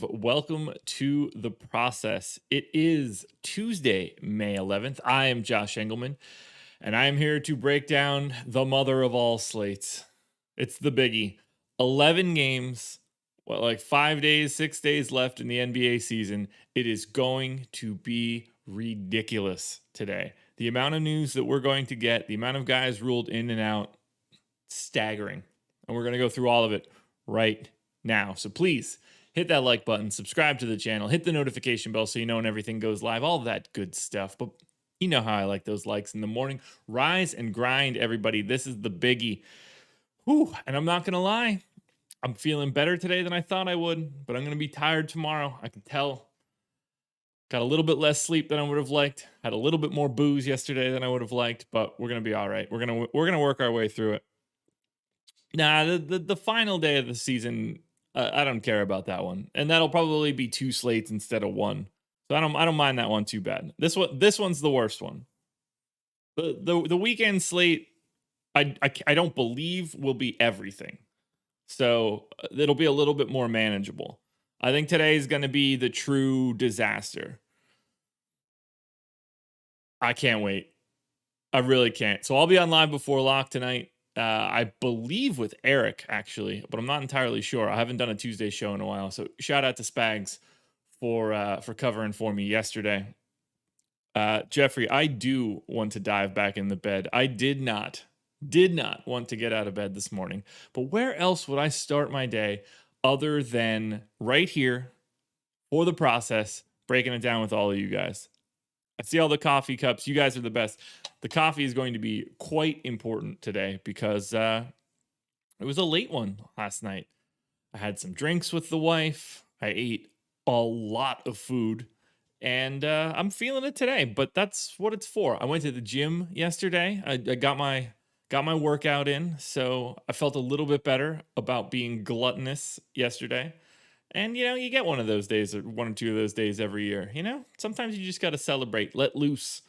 Welcome to the process. It is Tuesday, May 11th. I am Josh Engleman, and I am here to break down the mother of all slates. It's the biggie. 11 games, like 5 days, 6 days left in the NBA season. It is going to be ridiculous today. The amount of news that we're going to get, the amount of guys ruled in and out, staggering. And we're going to go through all of it right now. So please, hit that like button, subscribe to the channel, hit the notification bell so you know when everything goes live, all that good stuff. But you know how I like those likes in the morning. Rise and grind, everybody. This is the biggie. Whew, and I'm not going to lie. I'm feeling better today than I thought I would, but I'm going to be tired tomorrow. I can tell. Got a little bit less sleep than I would have liked. Had a little bit more booze yesterday than I would have liked, but we're going to be all right. We're going to work our way through it. Nah, the final day of the season, I don't care about that one, and that'll probably be 2 slates instead of 1. So I don't mind that one too bad. This one's the worst one. The weekend slate, I don't believe will be everything, so it'll be a little bit more manageable. I think today is going to be the true disaster. I can't wait. I really can't. So I'll be on live before lock tonight. I believe with Eric, actually, but I'm not entirely sure. I haven't done a Tuesday show in a while. So shout out to Spags for covering for me yesterday. Jeffrey, I do want to dive back in the bed. I did not want to get out of bed this morning. But where else would I start my day other than right here for the process, breaking it down with all of you guys? I see all the coffee cups. You guys are the best. The coffee is going to be quite important today because it was a late one last night. I had some drinks with the wife. I ate a lot of food, and I'm feeling it today. But that's what it's for. I went to the gym yesterday. I got my workout in, so I felt a little bit better about being gluttonous yesterday. And, you get one of those days, or 1 or 2 of those days every year. Sometimes you just got to celebrate, let loose.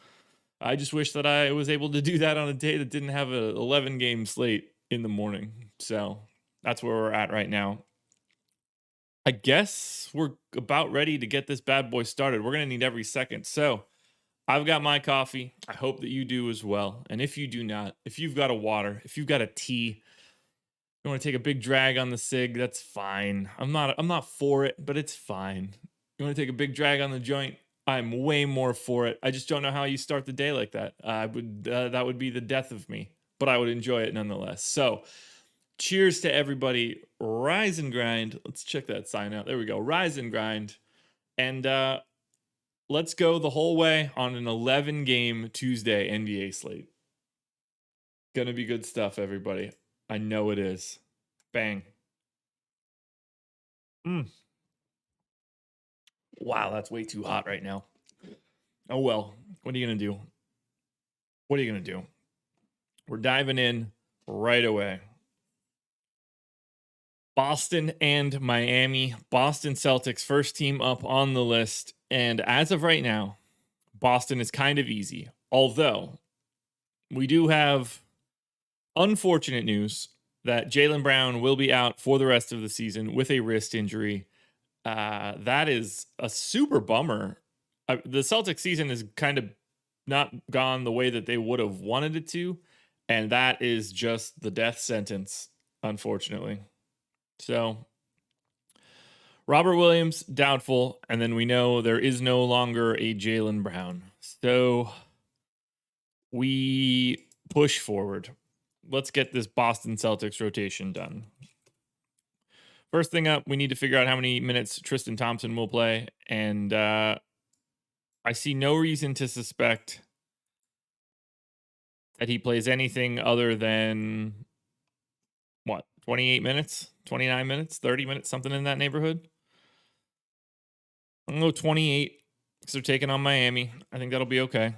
I just wish that I was able to do that on a day that didn't have an 11-game slate in the morning. So that's where we're at right now. I guess we're about ready to get this bad boy started. We're going to need every second. So I've got my coffee. I hope that you do as well. And if you do not, if you've got a water, if you've got a tea, you want to take a big drag on the cig, that's fine. I'm not for it, but it's fine. You want to take a big drag on the joint, I'm way more for it. I just don't know how you start the day like that. That would be the death of me, but I would enjoy it nonetheless. So cheers to everybody. Rise and grind. Let's check that sign out. There we go. Rise and grind. And let's go the whole way on an 11-game Tuesday NBA slate. Gonna be good stuff, everybody. I know it is. Bang. Wow, that's way too hot right now. Oh well, what are you going to do? What are you going to do? We're diving in right away. Boston and Miami. Boston Celtics, first team up on the list. And as of right now, Boston is kind of easy. Although, we do have unfortunate news that Jaylen Brown will be out for the rest of the season with a wrist injury. That is a super bummer. The Celtics season has kind of not gone the way that they would have wanted it to. And that is just the death sentence, unfortunately. So, Robert Williams, doubtful. And then we know there is no longer a Jaylen Brown. So, we push forward. Let's get this Boston Celtics rotation done. First thing up, we need to figure out how many minutes Tristan Thompson will play. And I see no reason to suspect that he plays anything other than, 28 minutes, 29 minutes, 30 minutes, something in that neighborhood. I'm going to go 28 because they're taking on Miami. I think that'll be okay.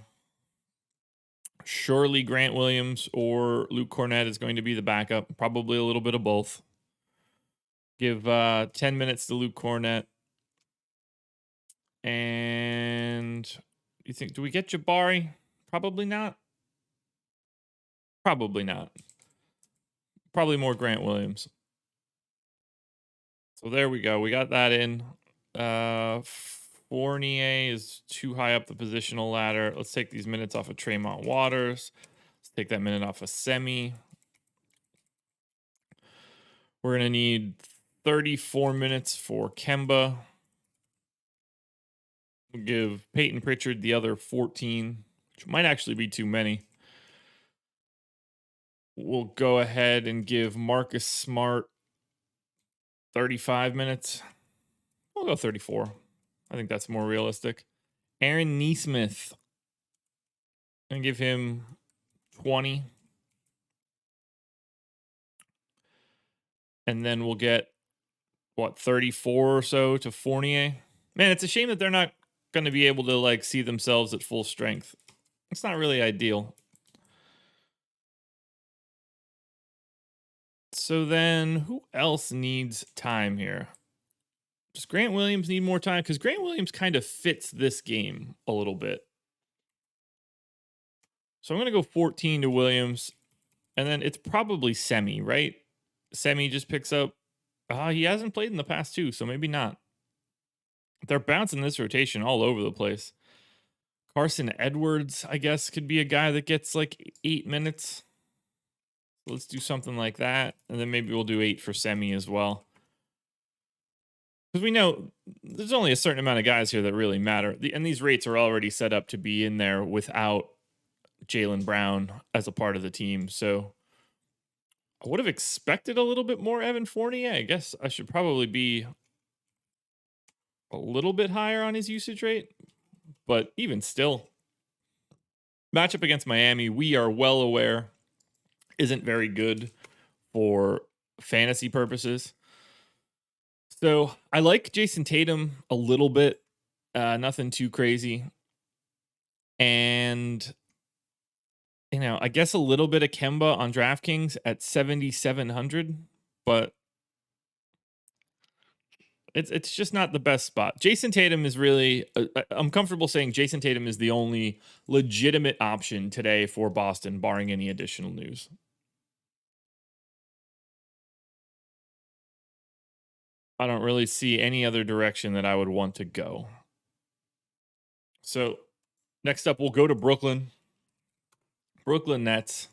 Surely Grant Williams or Luke Cornett is going to be the backup. Probably a little bit of both. Give 10 minutes to Luke Cornett. And you think, do we get Jabari? Probably not. Probably not. Probably more Grant Williams. So there we go. We got that in. Fournier is too high up the positional ladder. Let's take these minutes off of Tremont Waters. Let's take that minute off of Semi. We're going to need 34 minutes for Kemba. We'll give Peyton Pritchard the other 14, which might actually be too many. We'll go ahead and give Marcus Smart 35 minutes. We'll go 34. I think that's more realistic. Aaron Nesmith. And give him 20. And then we'll get, 34 or so to Fournier. Man, it's a shame that they're not going to be able to, see themselves at full strength. It's not really ideal. So then, who else needs time here? Does Grant Williams need more time? Because Grant Williams kind of fits this game a little bit. So I'm going to go 14 to Williams. And then it's probably Semi, right? Semi just picks up. He hasn't played in the past two, so maybe not. They're bouncing this rotation all over the place. Carson Edwards, I guess, could be a guy that gets 8 minutes. So let's do something like that. And then maybe we'll do 8 for Semi as well. Because we know there's only a certain amount of guys here that really matter. And these rates are already set up to be in there without Jaylen Brown as a part of the team. So I would have expected a little bit more Evan Fournier. I guess I should probably be a little bit higher on his usage rate. But even still, matchup against Miami, we are well aware, isn't very good for fantasy purposes. So I like Jason Tatum a little bit. Nothing too crazy. And, I guess a little bit of Kemba on DraftKings at 7,700. But it's just not the best spot. Jason Tatum is really, I'm comfortable saying Jason Tatum is the only legitimate option today for Boston, barring any additional news. I don't really see any other direction that I would want to go. So next up, we'll go to Brooklyn. Brooklyn Nets.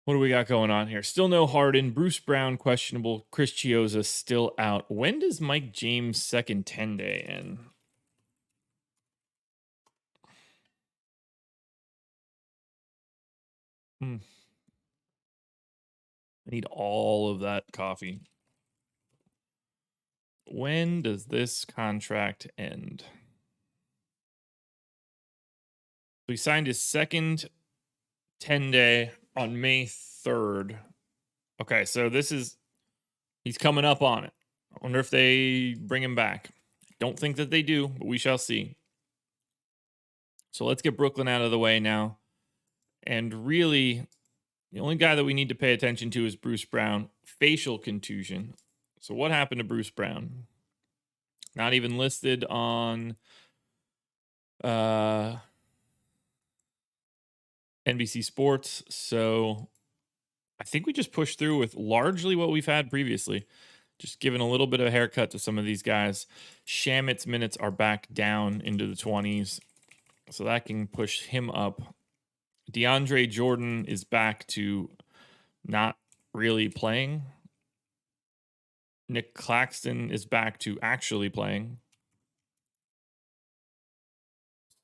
What do we got going on here? Still no Harden. Bruce Brown questionable. Chris Chiozza still out. When does Mike James' second 10-day end? I need all of that coffee. When does this contract end? He signed his second 10-day on May 3rd. Okay, so he's coming up on it. I wonder if they bring him back. Don't think that they do, but we shall see. So let's get Brooklyn out of the way now. And really, the only guy that we need to pay attention to is Bruce Brown. Facial contusion. So what happened to Bruce Brown? Not even listed on NBC Sports. So I think we just pushed through with largely what we've had previously. Just giving a little bit of a haircut to some of these guys. Shamit's minutes are back down into the 20s. So that can push him up. DeAndre Jordan is back to not really playing. Nick Claxton is back to actually playing.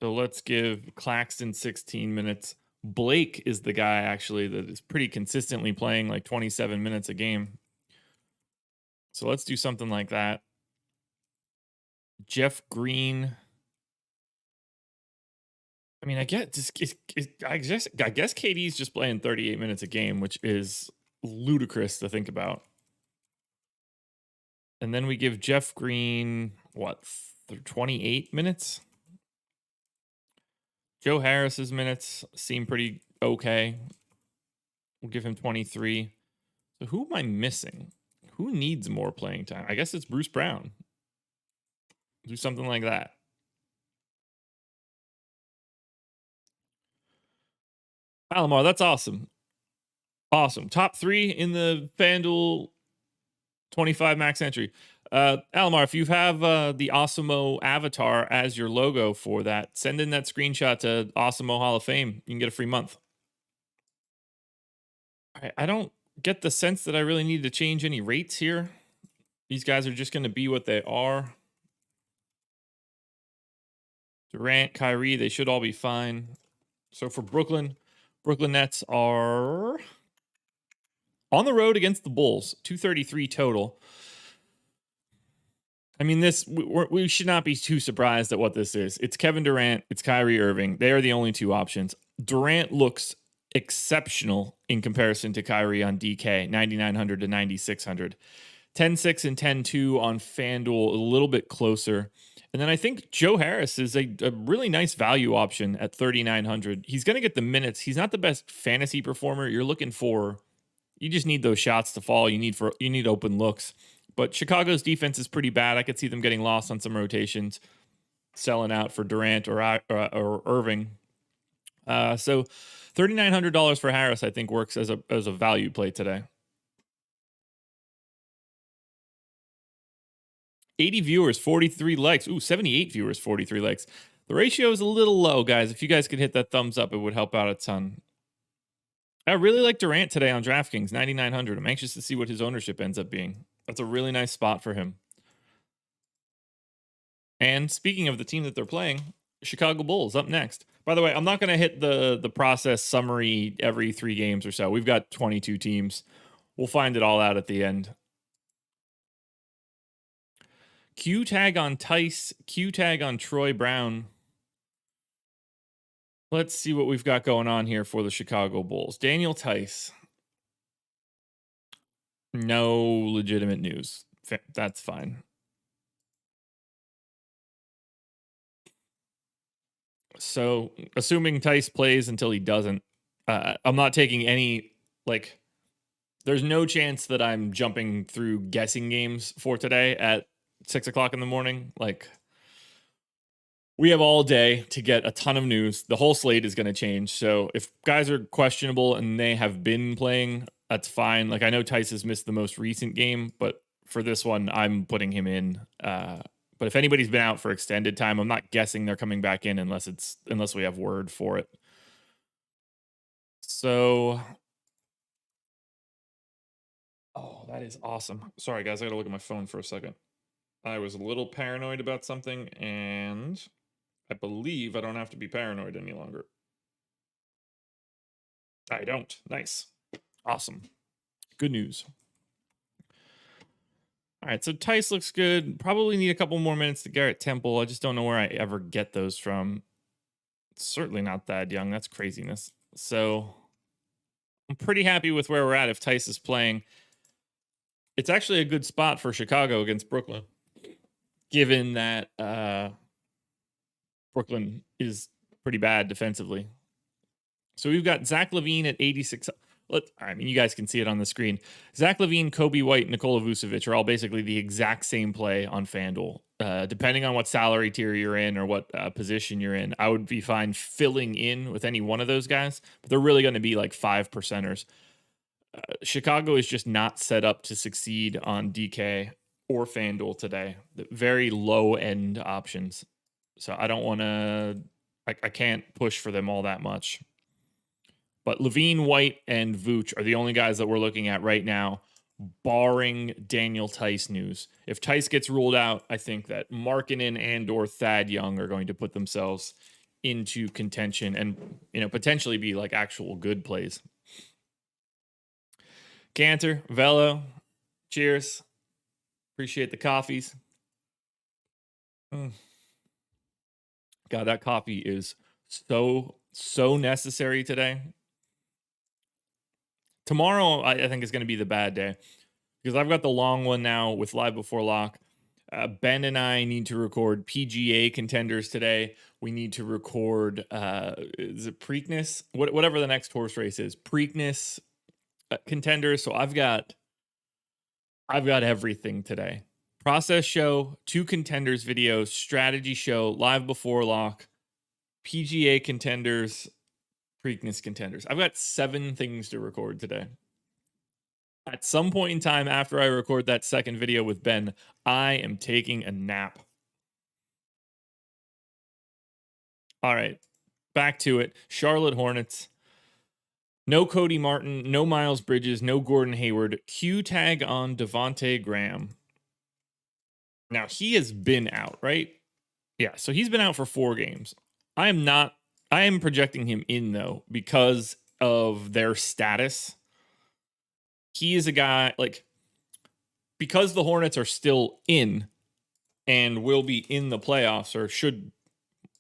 So let's give Claxton 16 minutes. Blake is the guy actually that is pretty consistently playing like 27 minutes a game. So let's do something like that. Jeff Green. I mean, I guess KD's just playing 38 minutes a game, which is ludicrous to think about. And then we give Jeff Green, 28 minutes? Joe Harris's minutes seem pretty okay. We'll give him 23. So who am I missing? Who needs more playing time? I guess it's Bruce Brown. Do something like that. Alomar, that's awesome. Awesome. Top 3 in the FanDuel 25 max entry. Alomar, if you have the Awesemo avatar as your logo for that, send in that screenshot to Awesemo Hall of Fame. You can get a free month. I don't get the sense that I really need to change any rates here. These guys are just going to be what they are. Durant, Kyrie, they should all be fine. So for Brooklyn Nets are on the road against the Bulls, 233 total. I mean, we should not be too surprised at what this is. It's Kevin Durant, it's Kyrie Irving. They are the only two options. Durant looks exceptional in comparison to Kyrie on DK, 9,900 to 9,600. 10-6 and 10-2 on FanDuel, a little bit closer. And then I think Joe Harris is a really nice value option at 3,900. He's going to get the minutes. He's not the best fantasy performer. You just need those shots to fall. You need open looks. But Chicago's defense is pretty bad. I could see them getting lost on some rotations, selling out for Durant or Irving. So $3,900 for Harris, I think, works as a value play today. 80 viewers, 43 likes. Ooh, 78 viewers, 43 likes. The ratio is a little low, guys. If you guys could hit that thumbs up, it would help out a ton. I really like Durant today on DraftKings, 9,900. I'm anxious to see what his ownership ends up being. That's a really nice spot for him. And speaking of the team that they're playing, Chicago Bulls up next. By the way, I'm not going to hit the process summary every 3 games or so. We've got 22 teams. We'll find it all out at the end. Q tag on Tice, Q tag on Troy Brown. Let's see what we've got going on here for the Chicago Bulls. Daniel Tice. No legitimate news. That's fine. So, assuming Tice plays until he doesn't, I'm not taking any, there's no chance that I'm jumping through guessing games for today at 6 o'clock in the morning. We have all day to get a ton of news. The whole slate is going to change. So if guys are questionable and they have been playing, that's fine. I know Tice has missed the most recent game, but for this one, I'm putting him in. But if anybody's been out for extended time, I'm not guessing they're coming back in unless we have word for it. So, oh, that is awesome. Sorry, guys, I got to look at my phone for a second. I was a little paranoid about something, and I believe I don't have to be paranoid any longer. I don't. Nice. Awesome. Good news. All right, so Tice looks good. Probably need a couple more minutes to Garrett Temple. I just don't know where I ever get those from. Certainly not Thad Young. That's craziness. So I'm pretty happy with where we're at if Tice is playing. It's actually a good spot for Chicago against Brooklyn, given that Brooklyn is pretty bad defensively. So we've got Zach LaVine at 86. You guys can see it on the screen. Zach LaVine, Kobe White, Nikola Vucevic are all basically the exact same play on FanDuel. Depending on what salary tier you're in or what position you're in, I would be fine filling in with any one of those guys, but they're really going to be like 5%ers. Chicago is just not set up to succeed on DK or FanDuel today. The very low end options. So I don't want to, I can't push for them all that much. But LaVine, White, and Vooch are the only guys that we're looking at right now, barring Daniel Tice news. If Tice gets ruled out, I think that Markkanen and or Thad Young are going to put themselves into contention and, potentially be like actual good plays. Cantor, Velo, cheers. Appreciate the coffees. God, that coffee is so necessary today. Tomorrow, I think, is going to be the bad day because I've got the long one now with Live Before Lock. Ben and I need to record PGA contenders today. We need to record, is it Preakness? Whatever the next horse race is. Preakness contenders. So I've got everything today. Process show, 2 contenders videos, strategy show, Live Before Lock, PGA contenders, Preakness contenders. I've got 7 things to record today. At some point in time after I record that second video with Ben, I am taking a nap. All right, back to it. Charlotte Hornets. No Cody Martin, no Miles Bridges, no Gordon Hayward. Q tag on Devontae Graham. Now, he has been out, right? Yeah, so he's been out for 4 games. I am projecting him in, though, because of their status. He is a guy, like, because the Hornets are still in and will be in the playoffs, or should,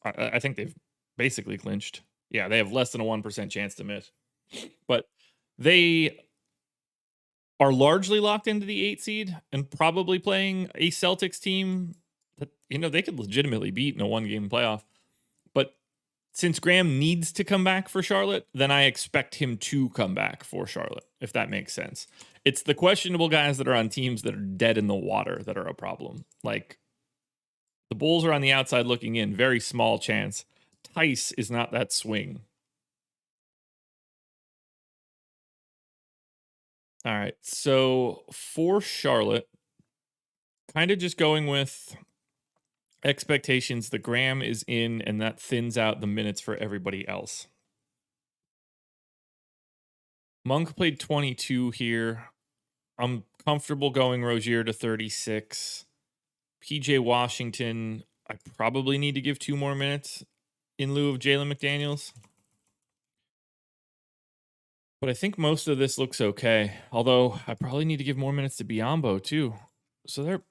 I think they've basically clinched. Yeah, they have less than a 1% chance to miss. But they are largely locked into the 8 seed and probably playing a Celtics team that, they could legitimately beat in a 1-game playoff. But since Graham needs to come back for Charlotte, then I expect him to come back for Charlotte, if that makes sense. It's the questionable guys that are on teams that are dead in the water that are a problem. Like, the Bulls are on the outside looking in, very small chance. Tice is not that swing. All right, so for Charlotte, kind of just going with expectations. The Graham is in, and that thins out the minutes for everybody else. Monk played 22 here. I'm comfortable going Rozier to 36. PJ Washington, I probably need to give 2 more minutes in lieu of Jalen McDaniels. But I think most of this looks okay. Although I probably need to give more minutes to Biyombo too. So they're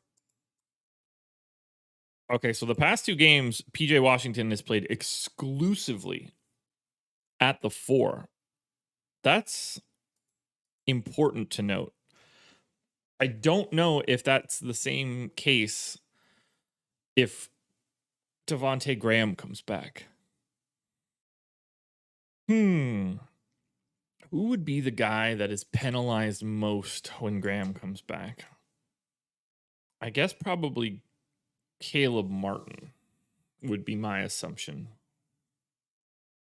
okay. So the past 2 games, PJ Washington has played exclusively at the 4. That's important to note. I don't know if that's the same case if Devontae Graham comes back. Who would be the guy that is penalized most when Graham comes back? I guess probably Caleb Martin would be my assumption.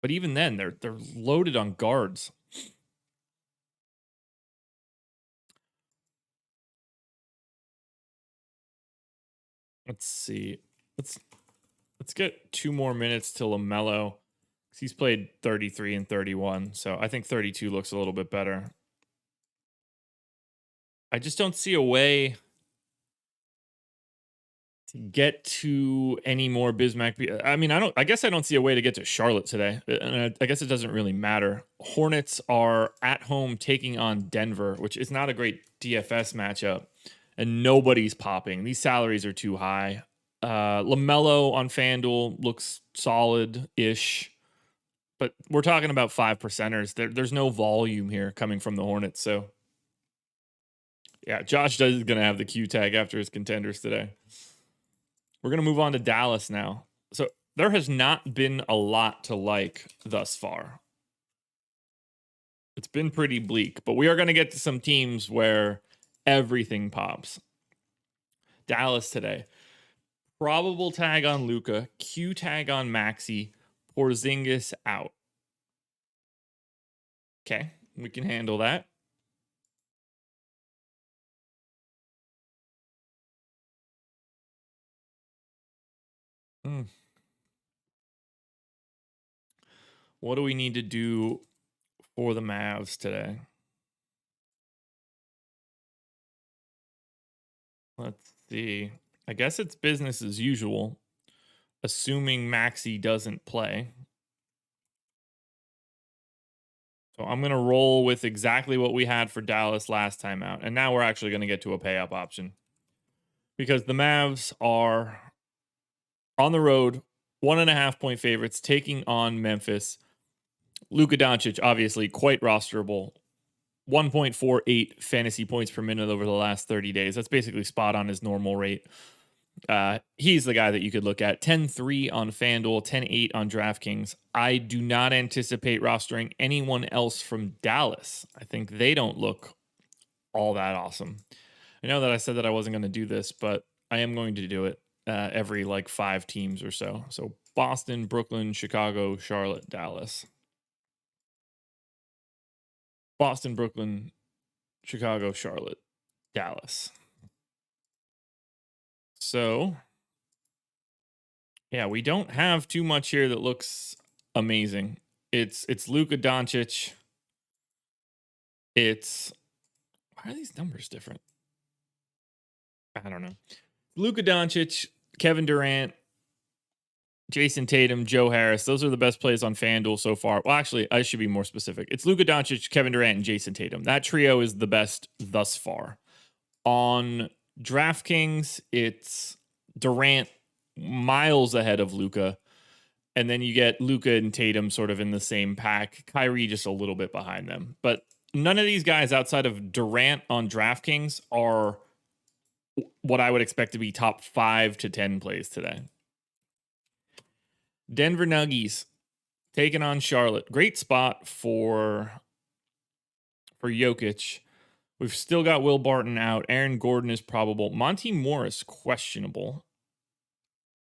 But even then, they're loaded on guards. Let's see. Let's get 2 more minutes to LaMelo. He's played 33 and 31, so I think 32 looks a little bit better. I just don't see a way to get to any more Bismack. I mean, I guess I don't see a way to get to Charlotte today. And I guess it doesn't really matter. Hornets are at home taking on Denver, which is not a great DFS matchup. And nobody's popping. These salaries are too high. LaMelo on FanDuel looks solid-ish. But we're talking about 5%ers. There's no volume here coming from the Hornets. So, yeah, Josh is going to have the Q tag after his contenders today. We're going to move on to Dallas now. So there has not been a lot to like thus far. It's been pretty bleak, but we are going to get to some teams where everything pops. Dallas today. Probable tag on Luka, Q tag on Maxey, Porzingis out. Okay, we can handle that. What do we need to do for the Mavs today? Let's see. I guess it's business as usual. assuming Maxey doesn't play. So I'm going to roll with exactly what we had for Dallas last time out. And now we're actually going to get to a pay up option. Because the Mavs are on the road, 1.5 point favorites, taking on Memphis. Luka Doncic, obviously quite rosterable. 1.48 fantasy points per minute over the last 30 days. That's basically spot on his normal rate. He's the guy that you could look at. 10-3 on FanDuel, 10-8 on DraftKings. I do not anticipate rostering anyone else from Dallas. I think they don't look all that awesome. I know that I said that I wasn't going to do this, but I am going to do it every like 5 teams or so. So Boston, Brooklyn, Chicago, Charlotte, Dallas. Boston, Brooklyn, Chicago, Charlotte, Dallas. So, yeah, we don't have too much here that looks amazing. It's Luka Doncic. Why are these numbers different? I don't know. Luka Doncic, Kevin Durant, Jason Tatum, Joe Harris. Those are the best plays on FanDuel so far. Well, actually, I should be more specific. It's Luka Doncic, Kevin Durant, and Jason Tatum. That trio is the best thus far. On DraftKings, it's Durant miles ahead of Luka. And then you get Luka and Tatum sort of in the same pack. Kyrie just a little bit behind them. But none of these guys outside of Durant on DraftKings are what I would expect to be top 5 to 10 plays today. Denver Nuggets taking on Charlotte. Great spot for Jokic. We've still got Will Barton out. Aaron Gordon is probable. Monty Morris questionable.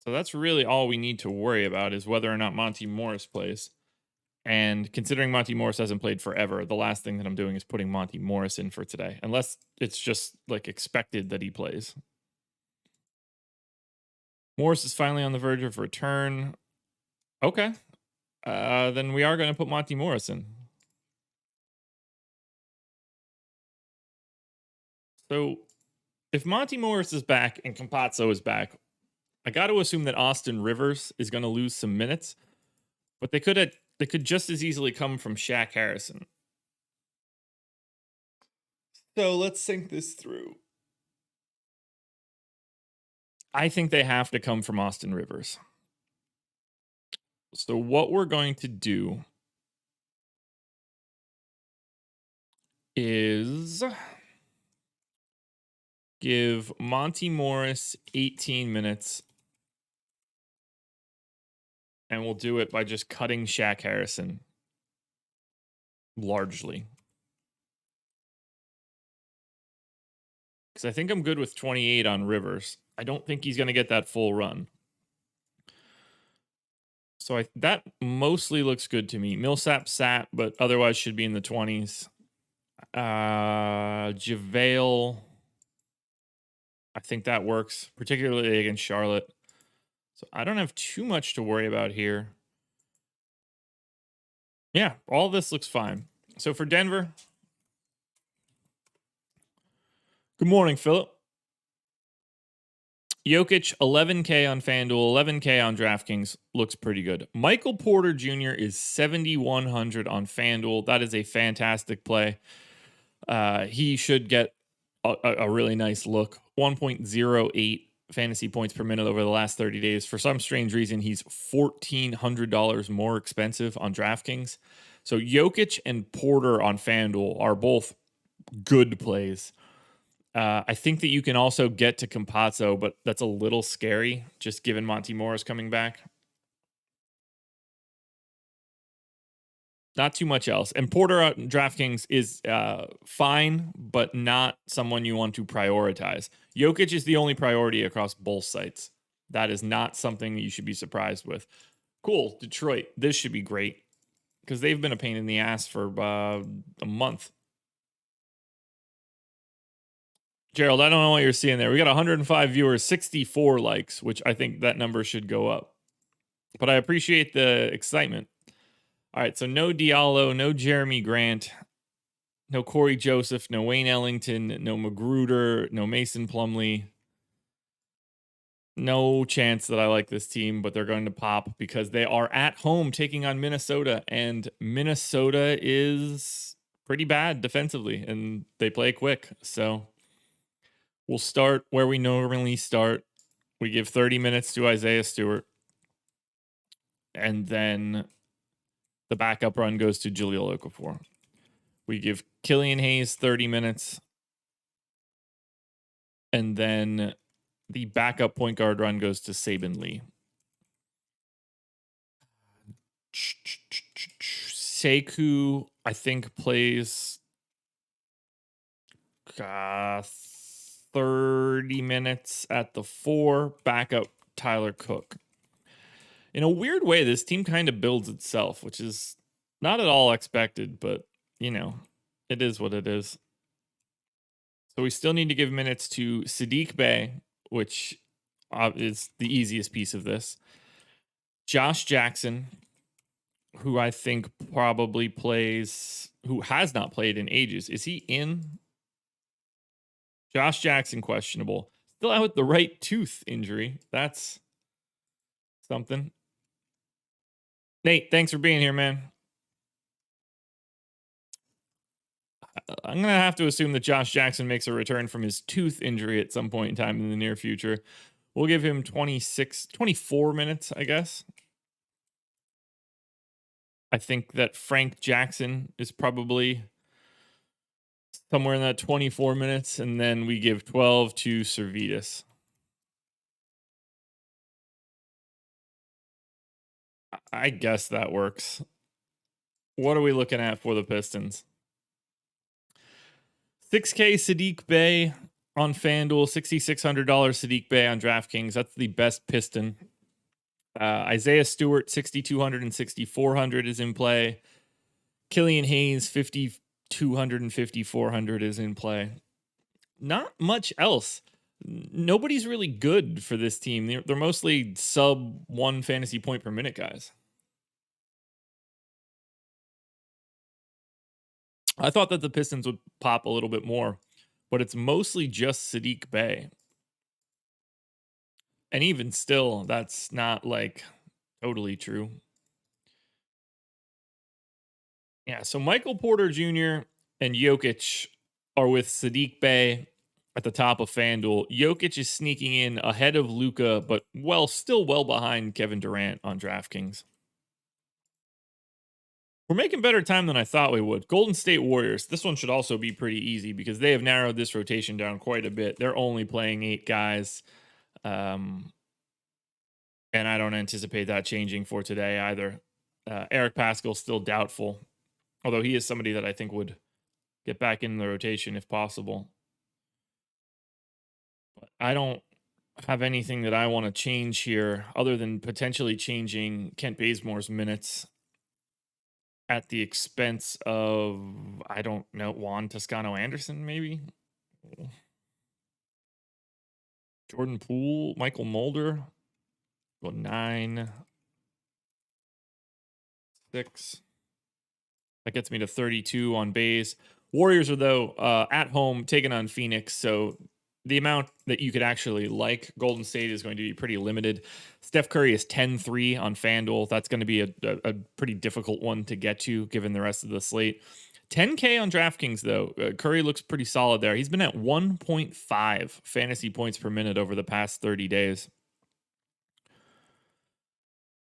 So that's really all we need to worry about is whether or not Monty Morris plays. And considering Monty Morris hasn't played forever, the last thing that I'm doing is putting Monty Morris in for today. Unless it's just like expected that he plays. Morris is finally on the verge of return. Okay. Then we are going to put Monty Morris in. So if Monty Morris is back and Campazzo is back, I got to assume that Austin Rivers is going to lose some minutes, but they could just as easily come from Shaq Harrison. So let's think this through. I think they have to come from Austin Rivers. So what we're going to do is give Monty Morris 18 minutes. And we'll do it by just cutting Shaq Harrison largely. Because I think I'm good with 28 on Rivers. I don't think he's going to get that full run. So that mostly looks good to me. Millsap sat, but otherwise should be in the 20s. JaVale, I think that works, particularly against Charlotte. So I don't have too much to worry about here. Yeah, all this looks fine. So for Denver, good morning, Philip. Jokic, 11K on FanDuel, 11K on DraftKings. Looks pretty good. Michael Porter Jr. is 7,100 on FanDuel. That is a fantastic play. He should get a really nice look. 1.08 fantasy points per minute over the last 30 days. For some strange reason, he's $1,400 more expensive on DraftKings. So Jokic and Porter on FanDuel are both good plays. I think that you can also get to Campazzo, but that's a little scary, just given Monty Morris coming back. Not too much else. And Porter on DraftKings is fine, but not someone you want to prioritize. Jokic is the only priority across both sites. That is not something that you should be surprised with. Cool, Detroit. This should be great because they've been a pain in the ass for a month. Gerald, I don't know what you're seeing there. We got 105 viewers, 64 likes, which I think that number should go up. But I appreciate the excitement. All right, so no Diallo, no Jeremy Grant, no Corey Joseph, no Wayne Ellington, no Magruder, no Mason Plumlee. No chance that I like this team, but they're going to pop because they are at home taking on Minnesota, and Minnesota is pretty bad defensively, and they play quick. So we'll start where we normally start. We give 30 minutes to Isaiah Stewart, and then the backup run goes to Jahlil Okafor. We give Killian Hayes 30 minutes, and then the backup point guard run goes to Saben Lee. Sekou, I think, plays 30 minutes at the 4. Backup Tyler Cook. In a weird way, this team kind of builds itself, which is not at all expected, but, it is what it is. So we still need to give minutes to Saddiq Bey, which is the easiest piece of this. Josh Jackson, who I think probably who has not played in ages. Is he in? Josh Jackson, questionable. Still out with the right tooth injury. That's something. Nate, thanks for being here, man. I'm going to have to assume that Josh Jackson makes a return from his tooth injury at some point in time in the near future. We'll give him 24 minutes, I guess. I think that Frank Jackson is probably somewhere in that 24 minutes, and then we give 12 to Servetus. I guess that works. What are we looking at for the Pistons? 6K Saddiq Bey on FanDuel, $6,600 Saddiq Bey on DraftKings. That's the best Piston. Isaiah Stewart, 6,200 and 6,400 is in play. Killian Hayes, 5,200 and 5,400 is in play. Not much else. Nobody's really good for this team. They're mostly sub 1 fantasy point per minute guys. I thought that the Pistons would pop a little bit more, but it's mostly just Saddiq Bey. And even still, that's not like totally true. Yeah, so Michael Porter Jr. and Jokic are with Saddiq Bey at the top of FanDuel. Jokic is sneaking in ahead of Luka, but still well behind Kevin Durant on DraftKings. We're making better time than I thought we would. Golden State Warriors. This one should also be pretty easy because they have narrowed this rotation down quite a bit. They're only playing 8 guys. And I don't anticipate that changing for today either. Eric Paschall's still doubtful, although he is somebody that I think would get back in the rotation if possible. But I don't have anything that I want to change here other than potentially changing Kent Bazemore's minutes at the expense of, I don't know, Juan Toscano-Anderson, maybe? Jordan Poole, Michael Mulder. Go 9, 6. That gets me to 32 on Baze. Warriors are, though, at home taking on Phoenix, so the amount that you could actually like Golden State is going to be pretty limited. Steph Curry is 10-3 on FanDuel. That's going to be a pretty difficult one to get to given the rest of the slate. 10K on DraftKings, though. Curry looks pretty solid there. He's been at 1.5 fantasy points per minute over the past 30 days.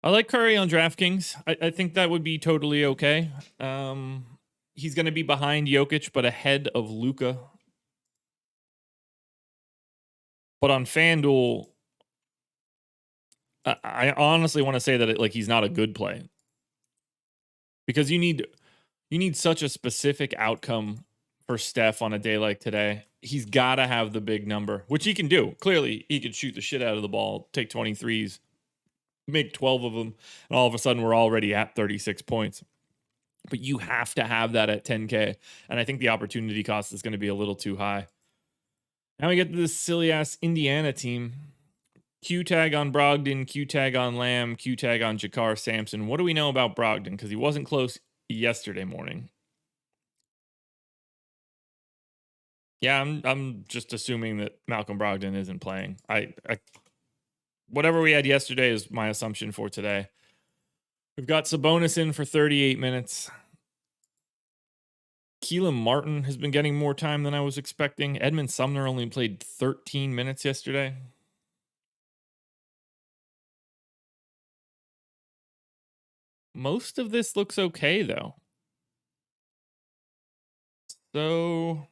I like Curry on DraftKings. I think that would be totally okay. He's going to be behind Jokic, but ahead of Luka. But on FanDuel, I honestly want to say that he's not a good play because you need such a specific outcome for Steph on a day like today. He's got to have the big number, which he can do. Clearly, he could shoot the shit out of the ball, take 23s, make 12 of them, and all of a sudden we're already at 36 points. But you have to have that at 10K, and I think the opportunity cost is going to be a little too high. Now we get to this silly-ass Indiana team. Q-tag on Brogdon, Q-tag on Lamb, Q-tag on Jakar Sampson. What do we know about Brogdon? Because he wasn't close yesterday morning. Yeah, I'm just assuming that Malcolm Brogdon isn't playing. whatever we had yesterday is my assumption for today. We've got Sabonis in for 38 minutes. Keelan Martin has been getting more time than I was expecting. Edmund Sumner only played 13 minutes yesterday. Most of this looks okay, though. So,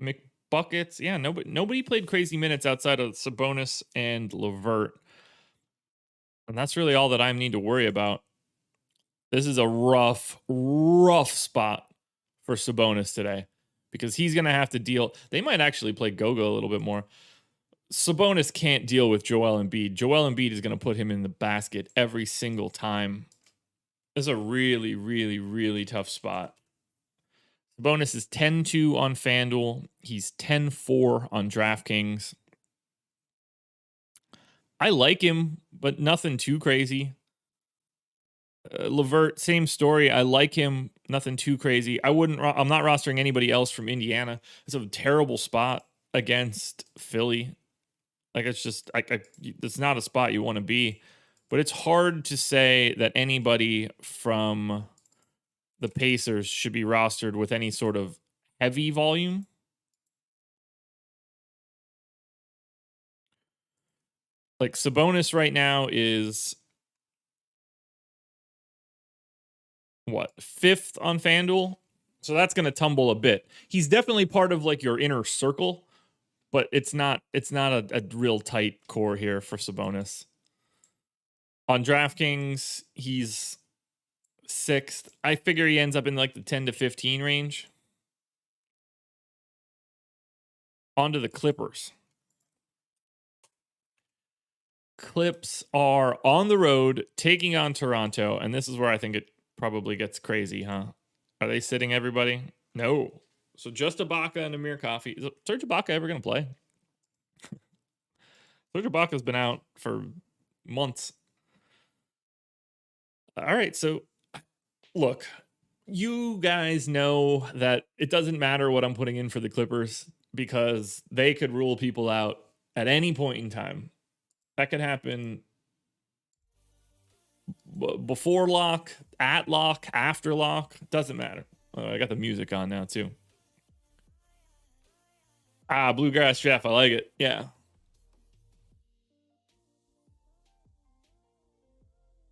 McBuckets, yeah, nobody played crazy minutes outside of Sabonis and LeVert. And that's really all that I need to worry about. This is a rough spot for Sabonis today because he's going to have to deal. They might actually play Gogo a little bit more. Sabonis can't deal with Joel Embiid. Joel Embiid is going to put him in the basket every single time. This is a really, really, really tough spot. Sabonis is 10-2 on FanDuel. He's 10-4 on DraftKings. I like him, but nothing too crazy. LeVert, same story. I like him, nothing too crazy. I'm not rostering anybody else from Indiana. It's a terrible spot against Philly. Like, it's just, it's not a spot you want to be. But it's hard to say that anybody from the Pacers should be rostered with any sort of heavy volume. Like, Sabonis right now is what, 5th on FanDuel? So that's going to tumble a bit. He's definitely part of like your inner circle, but it's not a real tight core here for Sabonis. On DraftKings, he's 6th. I figure he ends up in like the 10 to 15 range. On to the Clippers. Clips are on the road taking on Toronto, and this is where I think it probably gets crazy, huh? Are they sitting everybody? No. So just Ibaka and Amir Coffey. Is Serge Ibaka ever going to play? Serge Ibaka's been out for months. All right, so look, you guys know that it doesn't matter what I'm putting in for the Clippers because they could rule people out at any point in time. That could happen before lock, at lock, after lock. Doesn't matter. I got the music on now too. Bluegrass Chef. I like it. Yeah.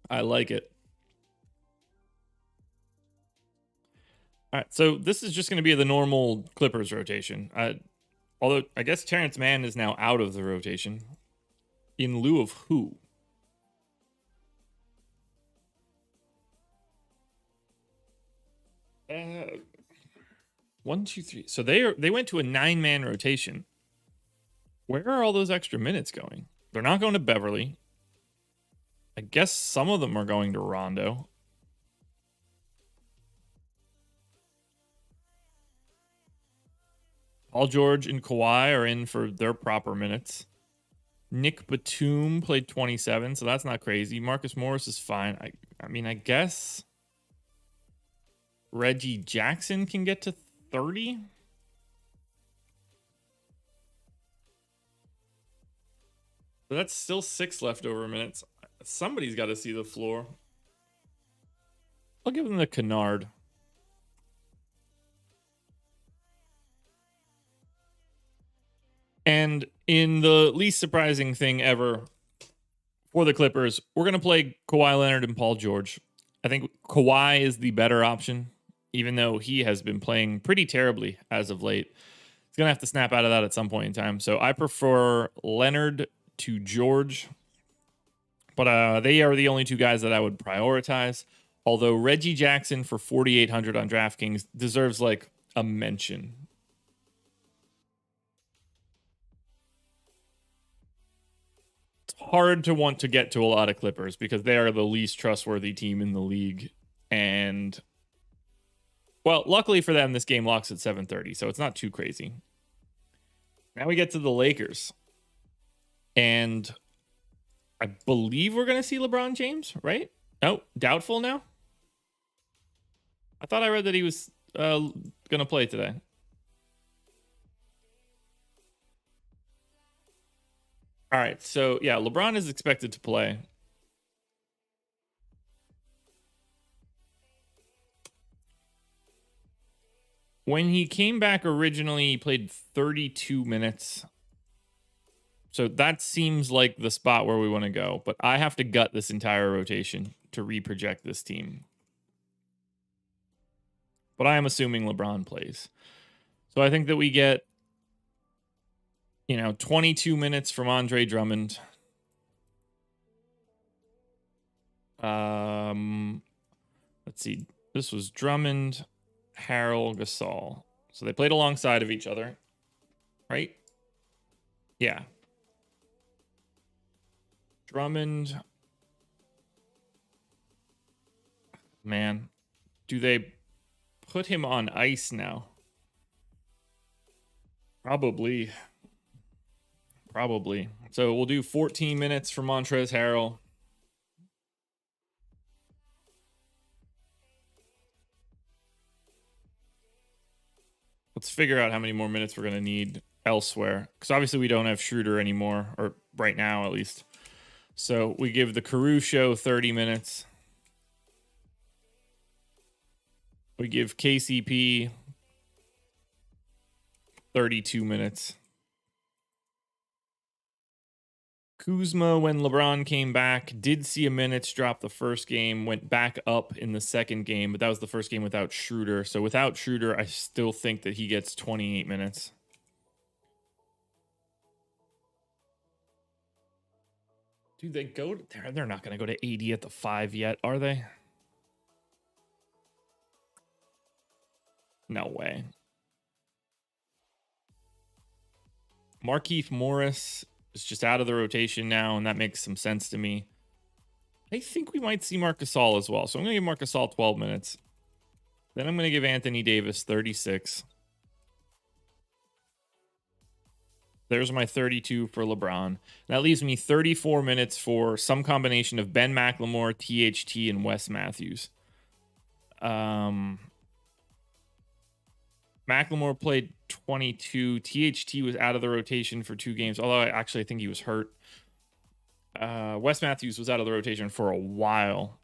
I like it. All right. So this is just going to be the normal Clippers rotation. Although I guess Terrence Mann is now out of the rotation. In lieu of who? One, two, three. So they went to a 9-man rotation. Where are all those extra minutes going? They're not going to Beverly. I guess some of them are going to Rondo. Paul George and Kawhi are in for their proper minutes. Nick Batum played 27, so that's not crazy. Marcus Morris is fine. I mean, I guess Reggie Jackson can get to 30. But that's still 6 leftover minutes. Somebody's got to see the floor. I'll give them the Kennard. And in the least surprising thing ever for the Clippers, we're going to play Kawhi Leonard and Paul George. I think Kawhi is the better option, even though he has been playing pretty terribly as of late. He's going to have to snap out of that at some point in time. So I prefer Leonard to George. But they are the only two guys that I would prioritize. Although Reggie Jackson for 4,800 on DraftKings deserves like a mention. Hard to want to get to a lot of Clippers because they are the least trustworthy team in the league. And, well, luckily for them, this game locks at 7:30, so it's not too crazy. Now we get to the Lakers. And I believe we're going to see LeBron James, right? Oh, doubtful now? I thought I read that he was going to play today. All right, so yeah, LeBron is expected to play. When he came back originally, he played 32 minutes. So that seems like the spot where we want to go. But I have to gut this entire rotation to reproject this team. But I am assuming LeBron plays. So I think that we get, 22 minutes from Andre Drummond. Let's see. This was Drummond, Harrell, Gasol. So they played alongside of each other, right? Yeah. Drummond. Man, do they put him on ice now? Probably. So we'll do 14 minutes for Montrezl Harrell. Let's figure out how many more minutes we're going to need elsewhere. Because obviously we don't have Schroeder anymore, or right now at least. So we give the Caruso 30 minutes. We give KCP 32 minutes. Kuzma, when LeBron came back, did see a minutes drop the first game, went back up in the second game, but that was the first game without Schroeder. So without Schroeder, I still think that he gets 28 minutes. Dude, they go there. They're not going to go to 80 at the 5 yet, are they? No way. Markieff Morris is just out of the rotation now, and that makes some sense to me. I think we might see Marc Gasol as well. So I'm going to give Marc Gasol 12 minutes. Then I'm going to give Anthony Davis 36. There's my 32 for LeBron. That leaves me 34 minutes for some combination of Ben McLemore, THT, and Wes Matthews. McLemore played 22. THT was out of the rotation for 2 games, although I think he was hurt. Wes Matthews was out of the rotation for a while.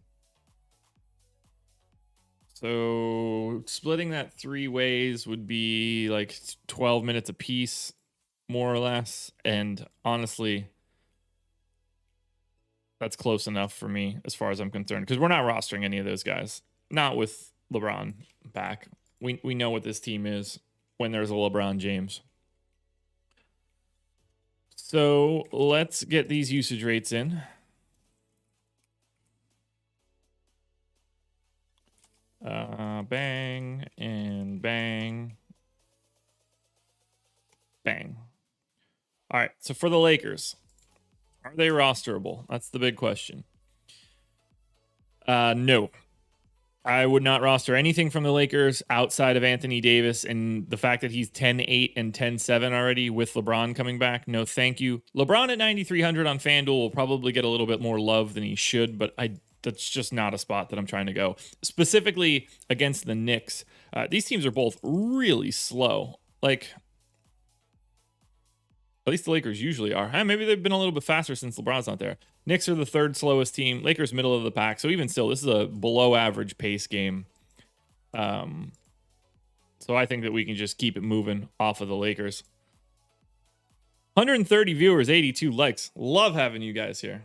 So splitting that 3 ways would be like 12 minutes apiece, more or less. And honestly, that's close enough for me as far as I'm concerned, because we're not rostering any of those guys. Not with LeBron back. We know what this team is when there's a LeBron James. So let's get these usage rates in. Bang and bang. Bang. All right, so for the Lakers, are they rosterable? That's the big question. No. I would not roster anything from the Lakers outside of Anthony Davis, and the fact that he's 10-8 and 10-7 already with LeBron coming back. No, thank you. LeBron at 9,300 on FanDuel will probably get a little bit more love than he should, but that's just not a spot that I'm trying to go. Specifically against the Knicks. These teams are both really slow. Like, at least the Lakers usually are. Maybe they've been a little bit faster since LeBron's not there. Knicks are the 3rd slowest team. Lakers middle of the pack. So even still, this is a below average pace game. So I think that we can just keep it moving off of the Lakers. 130 viewers, 82 likes. Love having you guys here.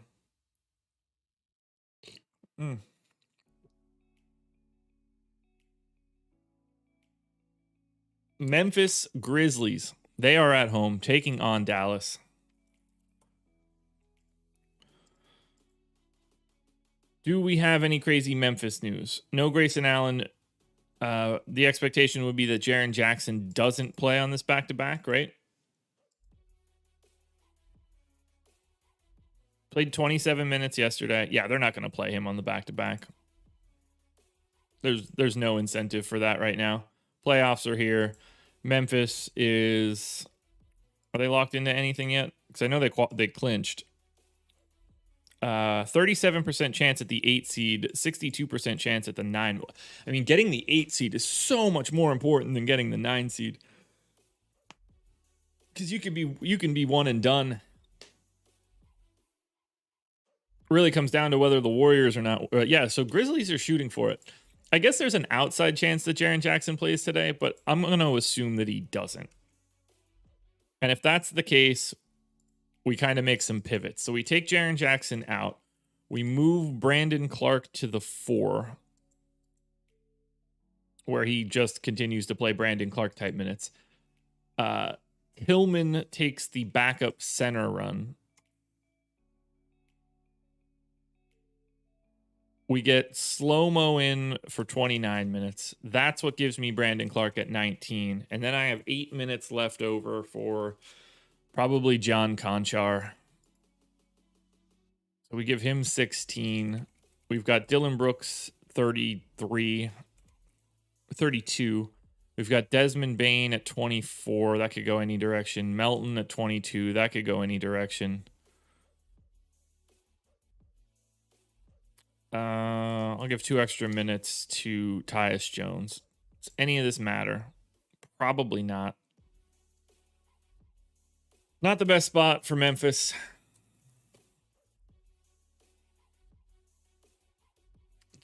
Memphis Grizzlies. They are at home taking on Dallas. Do we have any crazy Memphis news? No Grayson Allen. The expectation would be that Jaren Jackson doesn't play on this back-to-back, right? Played 27 minutes yesterday. Yeah, they're not going to play him on the back-to-back. There's no incentive for that right now. Playoffs are here. Memphis is... Are they locked into anything yet? Because I know they clinched. 37% chance at the 8 seed, 62% chance at the 9. I mean, getting the 8 seed is so much more important than getting the 9 seed. Because you can be one and done really comes down to whether the Warriors are not. Yeah, so Grizzlies are shooting for it. I guess there's an outside chance that Jaren Jackson plays today, but I'm going to assume that he doesn't. And if that's the case, we kind of make some pivots. So we take Jaren Jackson out. We move Brandon Clark to the 4, where he just continues to play Brandon Clark type minutes. Hillman takes the backup center run. We get Slow-Mo in for 29 minutes. That's what gives me Brandon Clark at 19. And then I have 8 minutes left over for probably John Conchar. So we give him 16. We've got Dylan Brooks, 32. We've got Desmond Bane at 24. That could go any direction. Melton at 22. That could go any direction. I'll give 2 extra minutes to Tyus Jones. Does any of this matter? Probably not. Not the best spot for Memphis.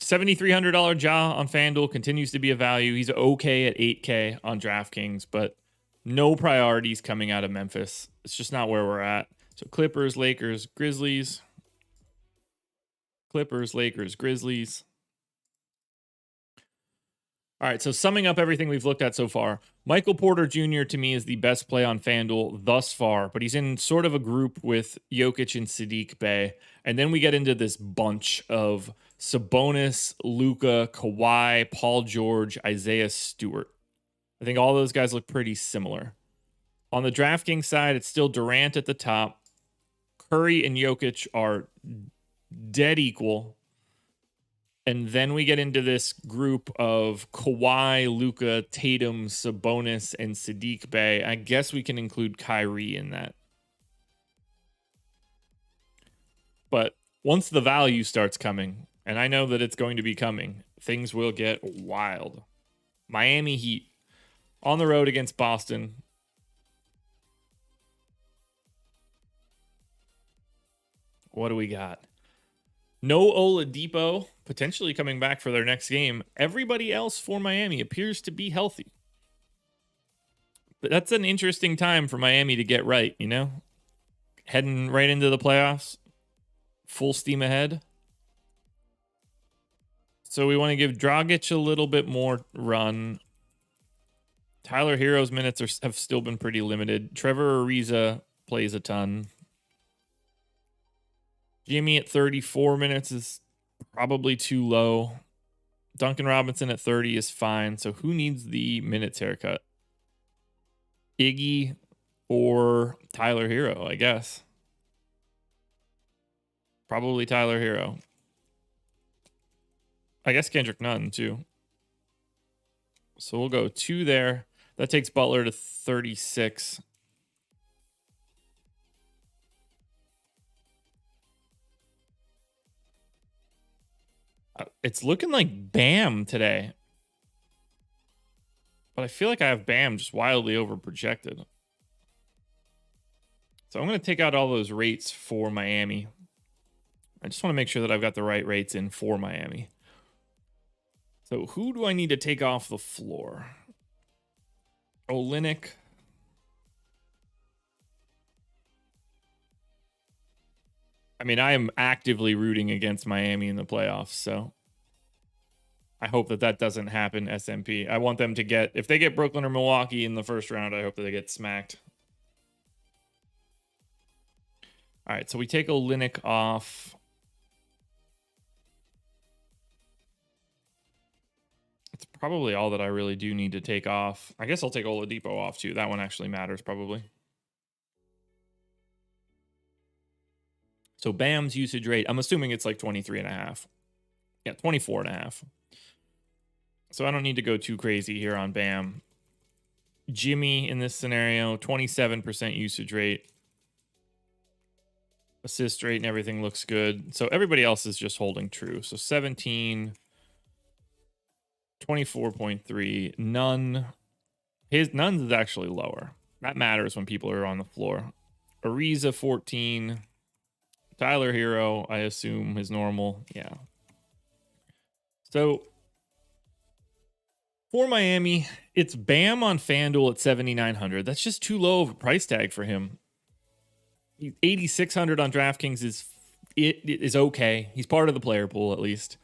$7,300 Ja on FanDuel continues to be a value. He's okay at 8K on DraftKings, but no priorities coming out of Memphis. It's just not where we're at. So Clippers, Lakers, Grizzlies. Clippers, Lakers, Grizzlies. All right, so summing up everything we've looked at so far, Michael Porter Jr. to me is the best play on FanDuel thus far, but he's in sort of a group with Jokic and Sadiq Bey. And then we get into this bunch of Sabonis, Luka, Kawhi, Paul George, Isaiah Stewart. I think all those guys look pretty similar. On the DraftKings side, it's still Durant at the top. Curry and Jokic are dead equal. And then we get into this group of Kawhi, Luka, Tatum, Sabonis, and Sadiq Bey. I guess we can include Kyrie in that. But once the value starts coming, and I know that it's going to be coming, things will get wild. Miami Heat on the road against Boston. What do we got? No Oladipo, potentially coming back for their next game. Everybody else for Miami appears to be healthy. But that's an interesting time for Miami to get right, you know? Heading right into the playoffs. Full steam ahead. So we want to give Dragic a little bit more run. Tyler Hero's minutes have still been pretty limited. Trevor Ariza plays a ton. Jimmy at 34 minutes is probably too low. Duncan Robinson at 30 is fine. So who needs the minutes haircut? Iggy or Tyler Hero, I guess. Probably Tyler Hero. I guess Kendrick Nunn too. So we'll go 2 there. That takes Butler to 36. It's looking like Bam today. But I feel like I have Bam just wildly over projected. So I'm going to take out all those rates for Miami. I just want to make sure that I've got the right rates in for Miami. So who do I need to take off the floor? Olynyk. I mean, I am actively rooting against Miami in the playoffs, so I hope that that doesn't happen, SMP. I want them to get, if they get Brooklyn or Milwaukee in the first round, I hope that they get smacked. All right, so we take Olynyk off. It's probably all that I really do need to take off. I guess I'll take Oladipo off too. That one actually matters probably. So Bam's usage rate, I'm assuming it's like 23.5. Yeah, 24.5. So I don't need to go too crazy here on Bam. Jimmy in this scenario, 27% usage rate. Assist rate and everything looks good. So everybody else is just holding true. So 17, 24.3, none. Nuns is actually lower. That matters when people are on the floor. Ariza 14. Tyler Hero, I assume, is normal. Yeah. So for Miami, it's Bam on FanDuel at 7,900. That's just too low of a price tag for him. 8,600 on DraftKings is okay. He's part of the player pool at least.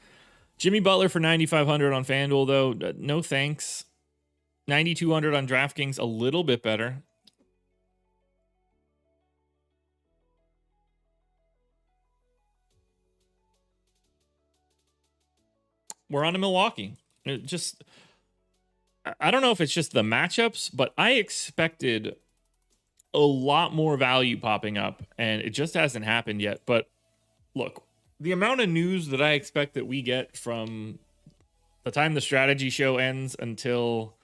Jimmy Butler for 9,500 on FanDuel though, no thanks. 9,200 on DraftKings, a little bit better. We're on to Milwaukee. I don't know if it's just the matchups, but I expected a lot more value popping up, and it just hasn't happened yet. But look, the amount of news that I expect that we get from the time the strategy show ends until,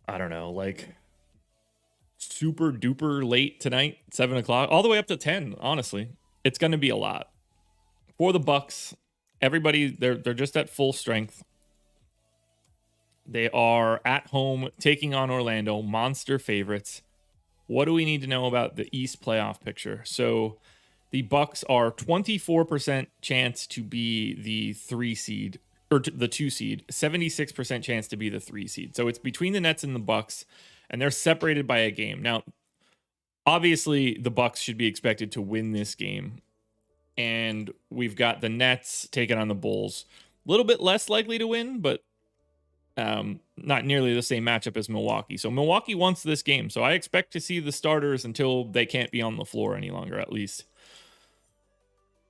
I don't know, like super duper late tonight, 7 o'clock, all the way up to 10, honestly, it's going to be a lot. For the Bucks, everybody, they're just at full strength. They are at home taking on Orlando, monster favorites. What do we need to know about the East playoff picture? So the Bucks are 24% chance to be the 3 seed, or the 2 seed, 76% chance to be the 3 seed. So it's between the Nets and the Bucks, and they're separated by a game. Now, obviously, the Bucks should be expected to win this game. And we've got the Nets taking on the Bulls. A little bit less likely to win, but not nearly the same matchup as Milwaukee. So Milwaukee wants this game. So I expect to see the starters until they can't be on the floor any longer, at least.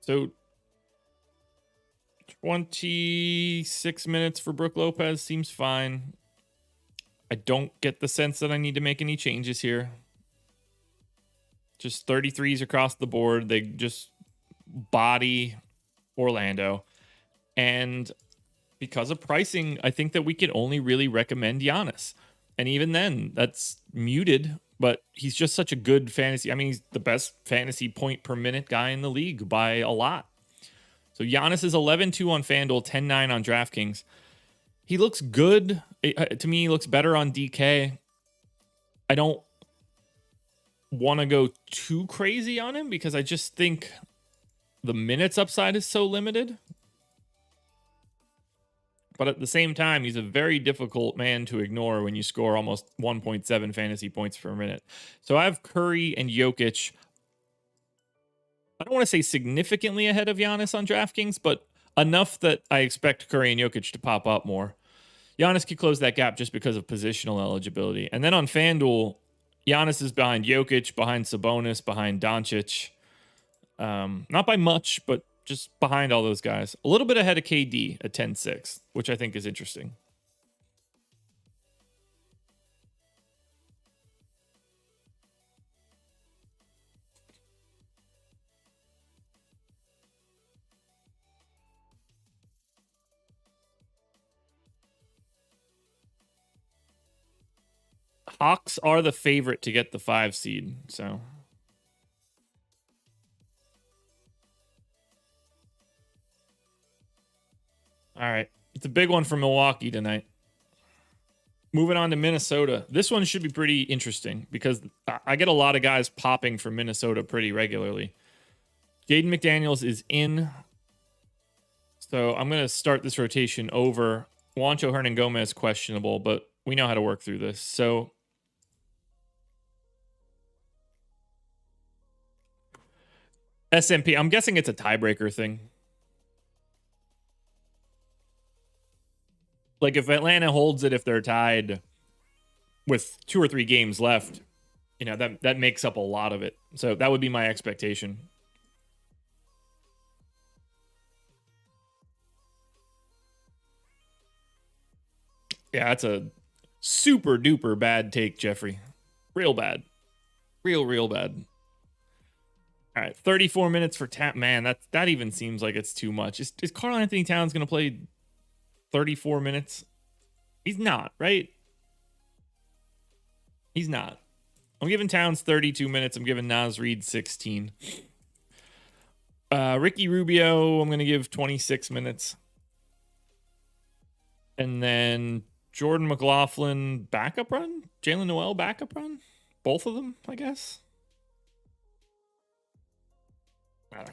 So 26 minutes for Brook Lopez seems fine. I don't get the sense that I need to make any changes here. Just 33s across the board. They just body Orlando. And because of pricing, I think that we can only really recommend Giannis. And even then, that's muted, but he's just such a good fantasy. I mean, he's the best fantasy point per minute guy in the league by a lot. So Giannis is 11-2 on FanDuel, 10-9 on DraftKings. He looks good. To me, he looks better on DK. I don't want to go too crazy on him because I just think the minutes upside is so limited. But at the same time, he's a very difficult man to ignore when you score almost 1.7 fantasy points per minute. So I have Curry and Jokic. I don't want to say significantly ahead of Giannis on DraftKings, but enough that I expect Curry and Jokic to pop up more. Giannis could close that gap just because of positional eligibility. And then on FanDuel, Giannis is behind Jokic, behind Sabonis, behind Doncic. Not by much, but just behind all those guys. A little bit ahead of KD at 10-6, which I think is interesting. Hawks are the favorite to get the 5 seed, so... All right. It's a big one for Milwaukee tonight. Moving on to Minnesota. This one should be pretty interesting because I get a lot of guys popping for Minnesota pretty regularly. Jaden McDaniels is in. So I'm going to start this rotation over. Juancho Hernangomez questionable, but we know how to work through this. So SMP, I'm guessing it's a tiebreaker thing. Like if Atlanta holds it, if they're tied with 2 or 3 games left, you know, that makes up a lot of it. So that would be my expectation. Yeah, that's a super duper bad take, Jeffrey. Real bad. Real bad. All right, 34 minutes for Tap. Man, that even seems like it's too much. Is Karl Anthony Towns going to play 34 minutes? He's not, right? He's not. I'm giving Towns 32 minutes. I'm giving Naz Reid 16. Ricky Rubio, I'm going to give 26 minutes. And then Jordan McLaughlin, backup run? Jalen Noel, backup run? Both of them, I guess.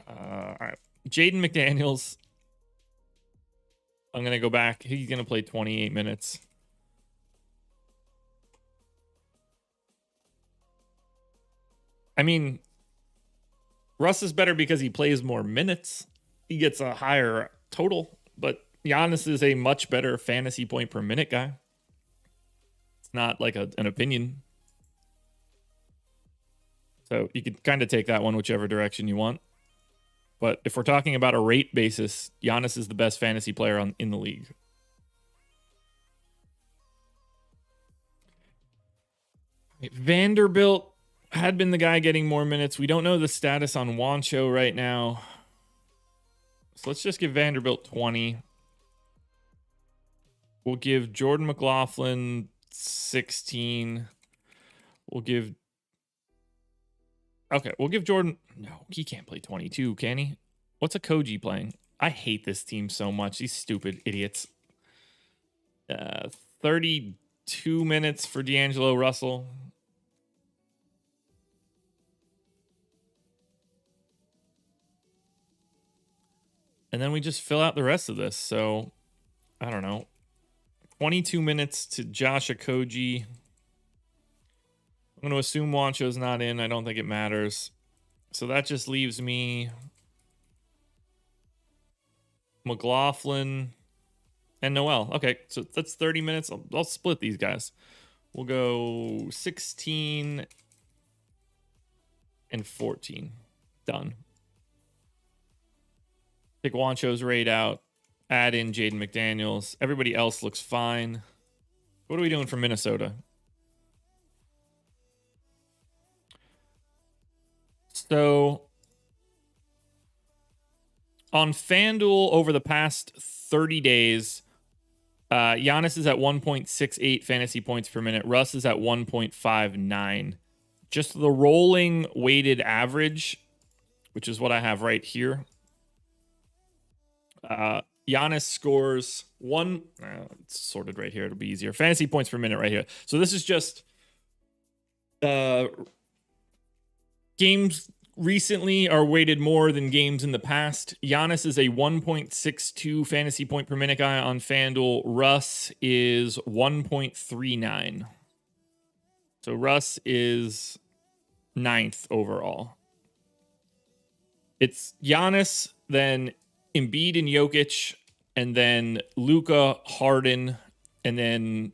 All right. Jaden McDaniels. I'm going to go back. He's going to play 28 minutes. I mean, Russ is better because he plays more minutes. He gets a higher total, but Giannis is a much better fantasy point per minute guy. It's not like an opinion. So you could kind of take that one whichever direction you want. But if we're talking about a rate basis, Giannis is the best fantasy player in the league. Vanderbilt had been the guy getting more minutes. We don't know the status on Juancho right now. So let's just give Vanderbilt 20. We'll give Jordan McLaughlin 16. We'll give Jordan. No, he can't play 22, can he? What's a Koji playing? I hate this team so much. These stupid idiots. 32 minutes for D'Angelo Russell. And then we just fill out the rest of this. So, I don't know. 22 minutes to Josh Okogie. I'm going to assume Juancho's not in. I don't think it matters. So that just leaves me McLaughlin and Noel. Okay, so that's 30 minutes. I'll split these guys. We'll go 16 and 14. Done. Take Juancho's rate out. Add in Jaden McDaniels. Everybody else looks fine. What are we doing for Minnesota? So on FanDuel over the past 30 days, Giannis is at 1.68 fantasy points per minute. Russ is at 1.59. Just the rolling weighted average, which is what I have right here. Giannis scores it's sorted right here. It'll be easier. Fantasy points per minute right here. So this is just games recently are weighted more than games in the past. Giannis is a 1.62 fantasy point per minute guy on FanDuel. Russ is 1.39. So Russ is 9th overall. It's Giannis, then Embiid and Jokic, and then Luka, Harden, and then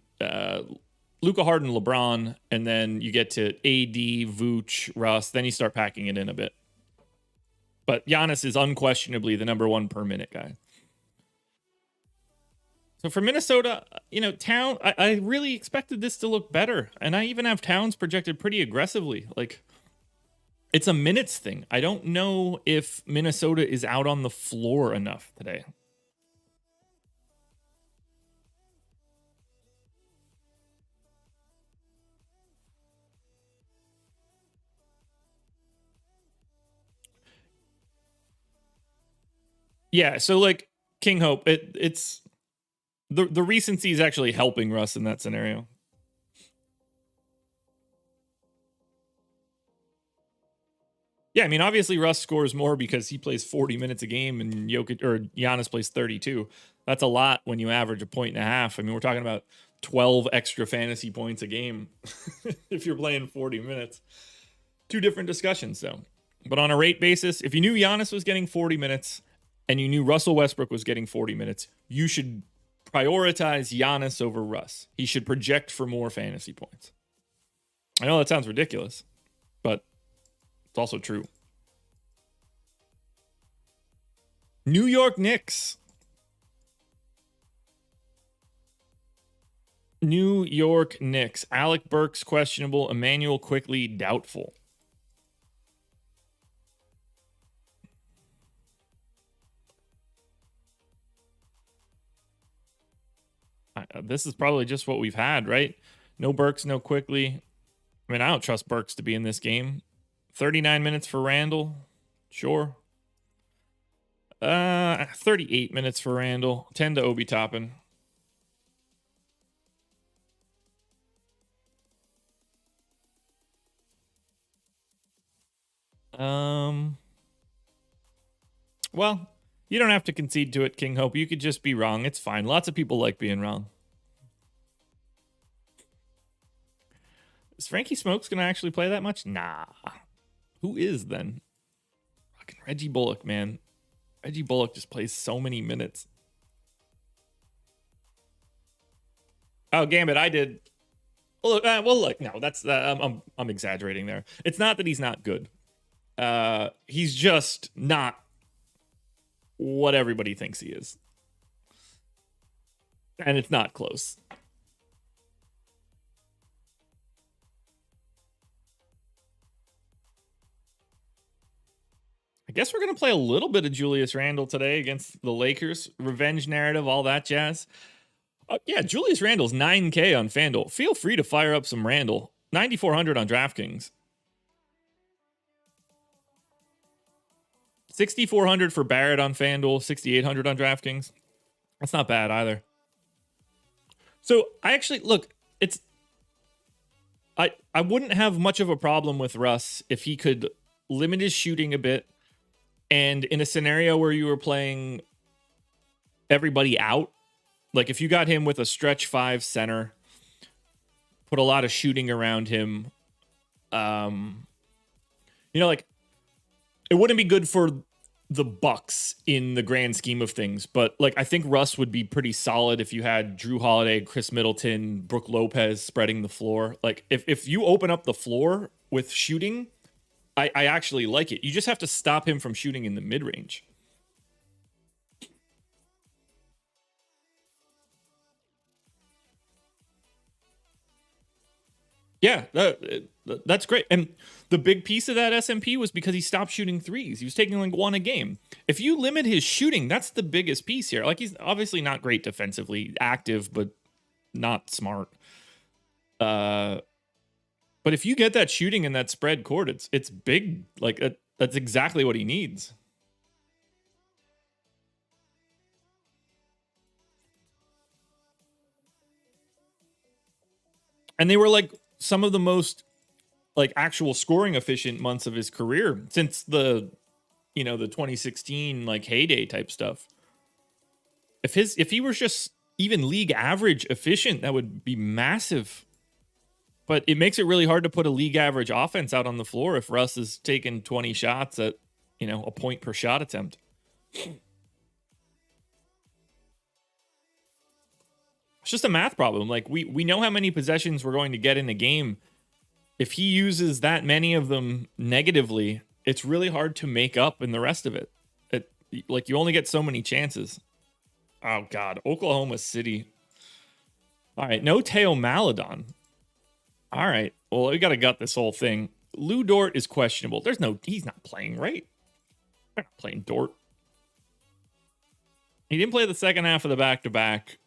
Luka, Harden, LeBron, and then you get to AD, Vooch, Russ. Then you start packing it in a bit. But Giannis is unquestionably the number one per minute guy. So for Minnesota, Town, I really expected this to look better. And I even have Towns projected pretty aggressively. Like, it's a minutes thing. I don't know if Minnesota is out on the floor enough today. Yeah, so like King Hope, it's the recency is actually helping Russ in that scenario. Yeah, I mean, obviously Russ scores more because he plays 40 minutes a game and Giannis plays 32. That's a lot when you average a point and a half. I mean, we're talking about 12 extra fantasy points a game if you're playing 40 minutes. Two different discussions, though. But on a rate basis, if you knew Giannis was getting 40 minutes and you knew Russell Westbrook was getting 40 minutes, you should prioritize Giannis over Russ. He should project for more fantasy points. I know that sounds ridiculous, but it's also true. New York Knicks. New York Knicks. Alec Burks questionable. Emmanuel Quickly doubtful. This is probably just what we've had, right? No Burks, no Quickly. I mean, I don't trust Burks to be in this game. 39 minutes for Randall. Sure. 38 minutes for Randall. 10 to Obi Toppin. Well, you don't have to concede to it, King Hope. You could just be wrong. It's fine. Lots of people like being wrong. Is Frankie Smokes going to actually play that much? Nah. Who is then? Fucking Reggie Bullock, man. Reggie Bullock just plays so many minutes. Oh, Gambit, I did. Well, look, no, that's I'm exaggerating there. It's not that he's not good. He's just not what everybody thinks he is, and it's not close. I guess we're gonna play a little bit of Julius Randle today against the Lakers. Revenge narrative, all that jazz. Yeah, Julius Randle's 9K on FanDuel. Feel free to fire up some Randle. 9,400 on DraftKings. 6,400 for Barrett on FanDuel. 6,800 on DraftKings. That's not bad either. So I actually look. I wouldn't have much of a problem with Russ if he could limit his shooting a bit, and in a scenario where you were playing everybody out. Like if you got him with a stretch 5 center, put a lot of shooting around him, like it wouldn't be good for the Bucks in the grand scheme of things. But like I think Russ would be pretty solid if you had Drew Holiday, Chris Middleton, Brook Lopez spreading the floor. Like if you open up the floor with shooting, I actually like it. You just have to stop him from shooting in the mid-range. Yeah, that's great. And the big piece of that SMP was because he stopped shooting threes. He was taking like 1 a game. If you limit his shooting, that's the biggest piece here. Like he's obviously not great defensively, active, but not smart. But if you get that shooting in that spread court, it's big. Like that's exactly what he needs. And they were like some of the most like actual scoring efficient months of his career since the 2016 like heyday type stuff. If he was just even league average efficient, that would be massive. But it makes it really hard to put a league average offense out on the floor if Russ is taking 20 shots at, a point per shot attempt. It's just a math problem. Like we know how many possessions we're going to get in a game. If he uses that many of them negatively, it's really hard to make up in the rest of it. Like you only get so many chances. Oh God, Oklahoma City. All right, no Teo Maladon. All right, well we got to gut this whole thing. Lou Dort is questionable. He's not playing, right? They're not playing Dort. He didn't play the second half of the back-to-back.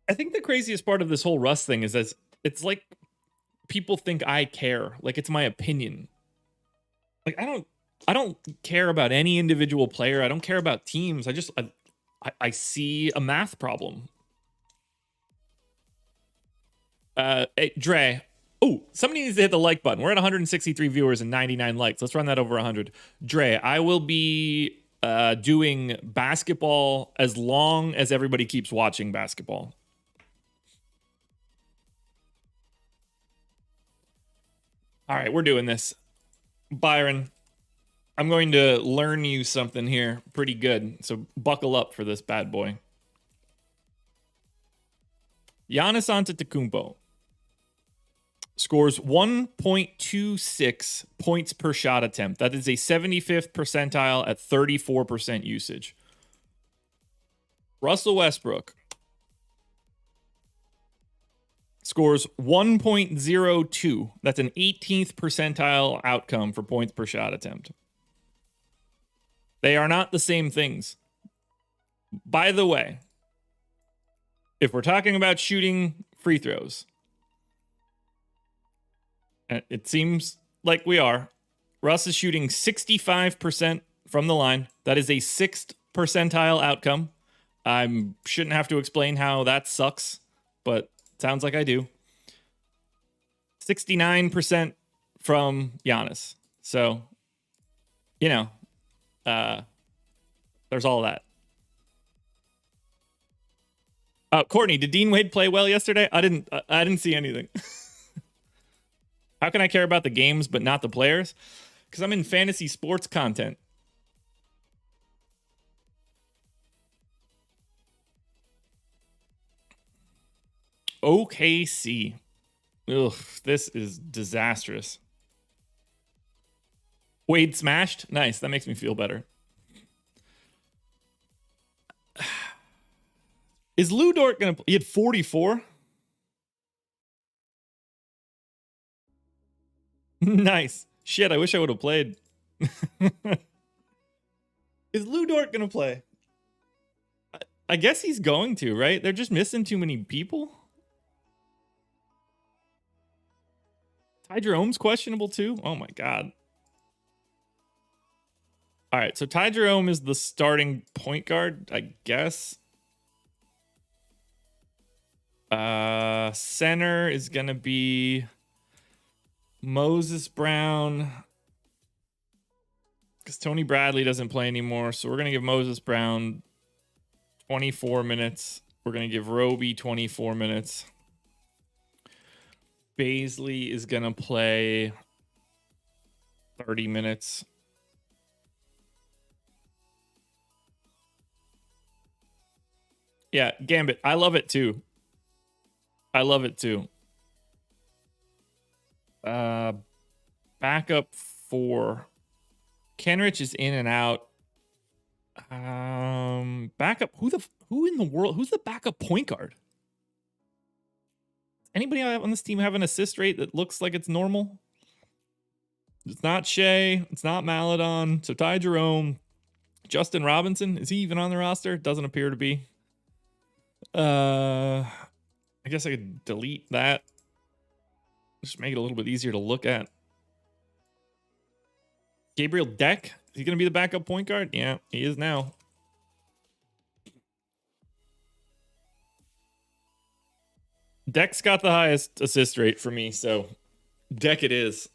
I think the craziest part of this whole Russ thing is that it's like people think I care. Like it's my opinion. Like I don't care about any individual player. I don't care about teams. I see a math problem. Hey, Dre. Oh, somebody needs to hit the like button. We're at 163 viewers and 99 likes. Let's run that over 100. Dre, I will be doing basketball as long as everybody keeps watching basketball. All right, we're doing this. Byron, I'm going to learn you something here pretty good. So buckle up for this bad boy. Giannis Antetokounmpo scores 1.26 points per shot attempt. That is a 75th percentile at 34% usage. Russell Westbrook scores 1.02. That's an 18th percentile outcome for points per shot attempt. They are not the same things. By the way, if we're talking about shooting free throws, and it seems like we are, Russ is shooting 65% from the line. That is a 6th percentile outcome. I shouldn't have to explain how that sucks, but it sounds like I do. 69% from Giannis. So, you know, there's all that. Courtney, did Dean Wade play well yesterday? I didn't see anything. How can I care about the games but not the players? Because I'm in fantasy sports content. OKC. Ugh, this is disastrous. Wade smashed? Nice. That makes me feel better. Is Lou Dort going to... He had 44? Nice. Shit, I wish I would have played. Is Lou Dort going to play? I guess he's going to, right? They're just missing too many people. Ty Jerome's questionable too? Oh my God. All right, so Ty Jerome is the starting point guard, I guess. Center is going to be Moses Brown. Because Tony Bradley doesn't play anymore, so we're going to give Moses Brown 24 minutes. We're going to give Roby 24 minutes. Baisley is going to play 30 minutes. Yeah, Gambit. I love it too. I love it too. Backup 4. Kenrich is in and out. Backup. Who in the world? Who's the backup point guard? Anybody on this team have an assist rate that looks like it's normal? It's not Shea. It's not Maladon. So Ty Jerome. Justin Robinson. Is he even on the roster? Doesn't appear to be. I guess I could delete that. Just make it a little bit easier to look at. Gabriel Deck. Is he going to be the backup point guard? Yeah, he is now. Deck's got the highest assist rate for me, so Deck it is.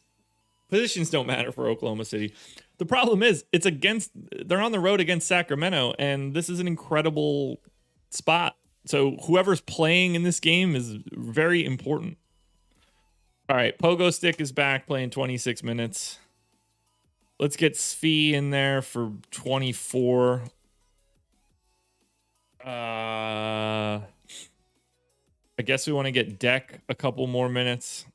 Positions don't matter for Oklahoma City. The problem is, they're on the road against Sacramento, and this is an incredible spot. So whoever's playing in this game is very important. All right, Pogo Stick is back playing 26 minutes. Let's get Svi in there for 24. I guess we want to get Deck a couple more minutes.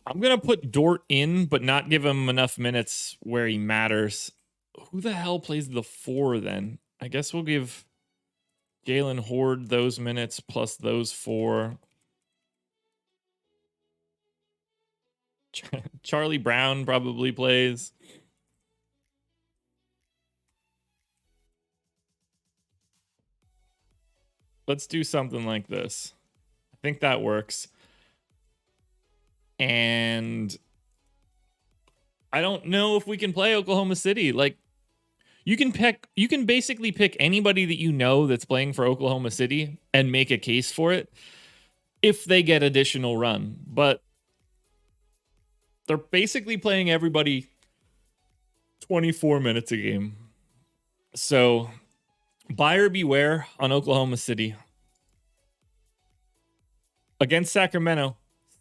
I'm going to put Dort in, but not give him enough minutes where he matters. Who the hell plays the 4 then? I guess we'll give Jalen Horde those minutes plus those 4. Charlie Brown probably plays. Let's do something like this. I think that works. And I don't know if we can play Oklahoma City. Like, you can basically pick anybody that you know that's playing for Oklahoma City and make a case for it if they get additional run. But they're basically playing everybody 24 minutes a game. So buyer beware on Oklahoma City. Against Sacramento,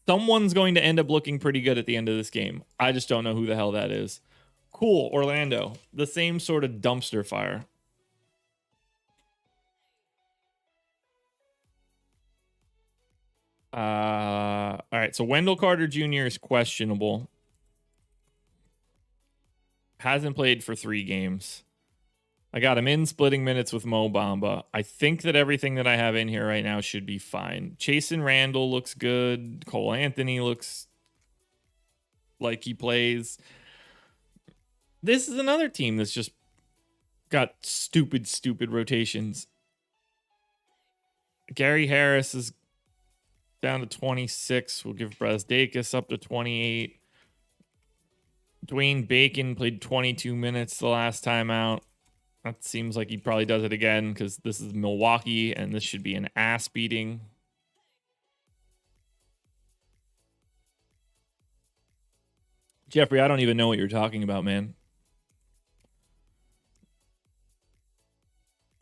someone's going to end up looking pretty good at the end of this game. I just don't know who the hell that is. Cool, Orlando. The same sort of dumpster fire. All right, so Wendell Carter Jr. is questionable. Hasn't played for 3 games. I got him in splitting minutes with Mo Bamba. I think that everything that I have in here right now should be fine. Chasen Randall looks good. Cole Anthony looks like he plays. This is another team that's just got stupid rotations. Gary Harris is down to 26. We'll give Brazdeikis up to 28. Dwayne Bacon played 22 minutes the last time out. That seems like he probably does it again because this is Milwaukee and this should be an ass beating. Jeffrey, I don't even know what you're talking about, man.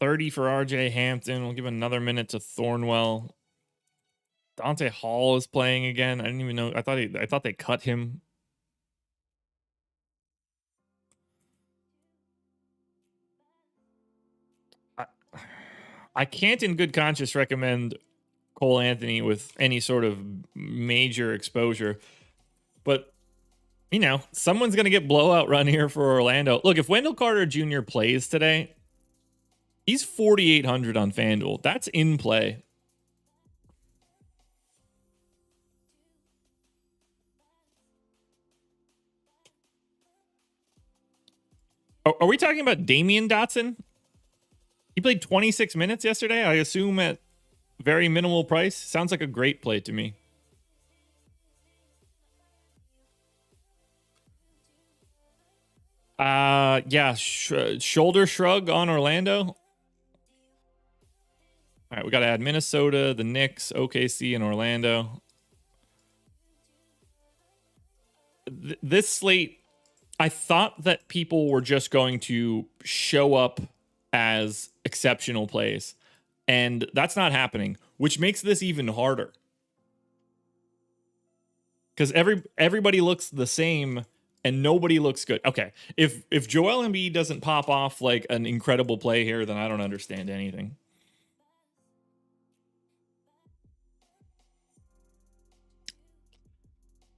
30 for RJ Hampton. We'll give another minute to Thornwell. Dante Hall is playing again. I didn't even know. I thought they cut him. I can't in good conscience recommend Cole Anthony with any sort of major exposure. But, you know, someone's going to get blowout run here for Orlando. Look, if Wendell Carter Jr. plays today, he's 4,800 on FanDuel. That's in play. Are we talking about Damian Dotson? He played 26 minutes yesterday, I assume at very minimal price. Sounds like a great play to me. Yeah, shoulder shrug on Orlando. All right, we got to add Minnesota, the Knicks, OKC, and Orlando. This slate, I thought that people were just going to show up as exceptional plays, and that's not happening, which makes this even harder because everybody looks the same and nobody looks good. Okay, if Joel Embiid doesn't pop off like an incredible play here, then I don't understand anything.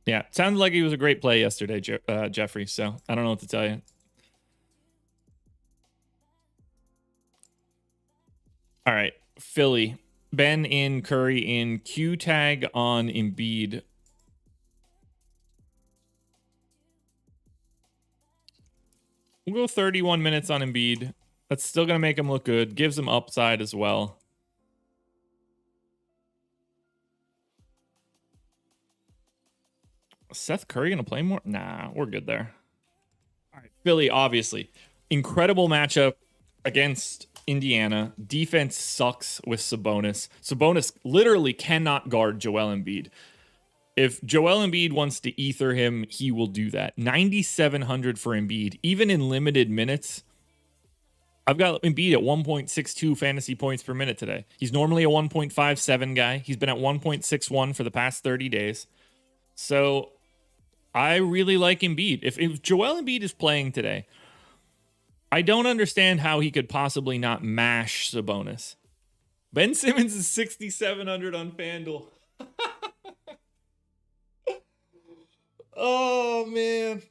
Yeah, sounded like he was a great play yesterday, Jeffrey. So I don't know what to tell you. All right, Philly. Ben in, Curry in, Q tag on Embiid. We'll go 31 minutes on Embiid. That's still going to make him look good. Gives him upside as well. Seth Curry going to play more? Nah, we're good there. All right, Philly, obviously. Incredible matchup against Indiana. Defense sucks with Sabonis. Sabonis literally cannot guard Joel Embiid. If Joel Embiid wants to ether him, he will do that. 9,700 for Embiid, even in limited minutes. I've got Embiid at 1.62 fantasy points per minute today. He's normally a 1.57 guy. He's been at 1.61 for the past 30 days. So I really like Embiid. If Joel Embiid is playing today, I don't understand how he could possibly not mash Sabonis. Ben Simmons is 6,700 on FanDuel. Oh, man.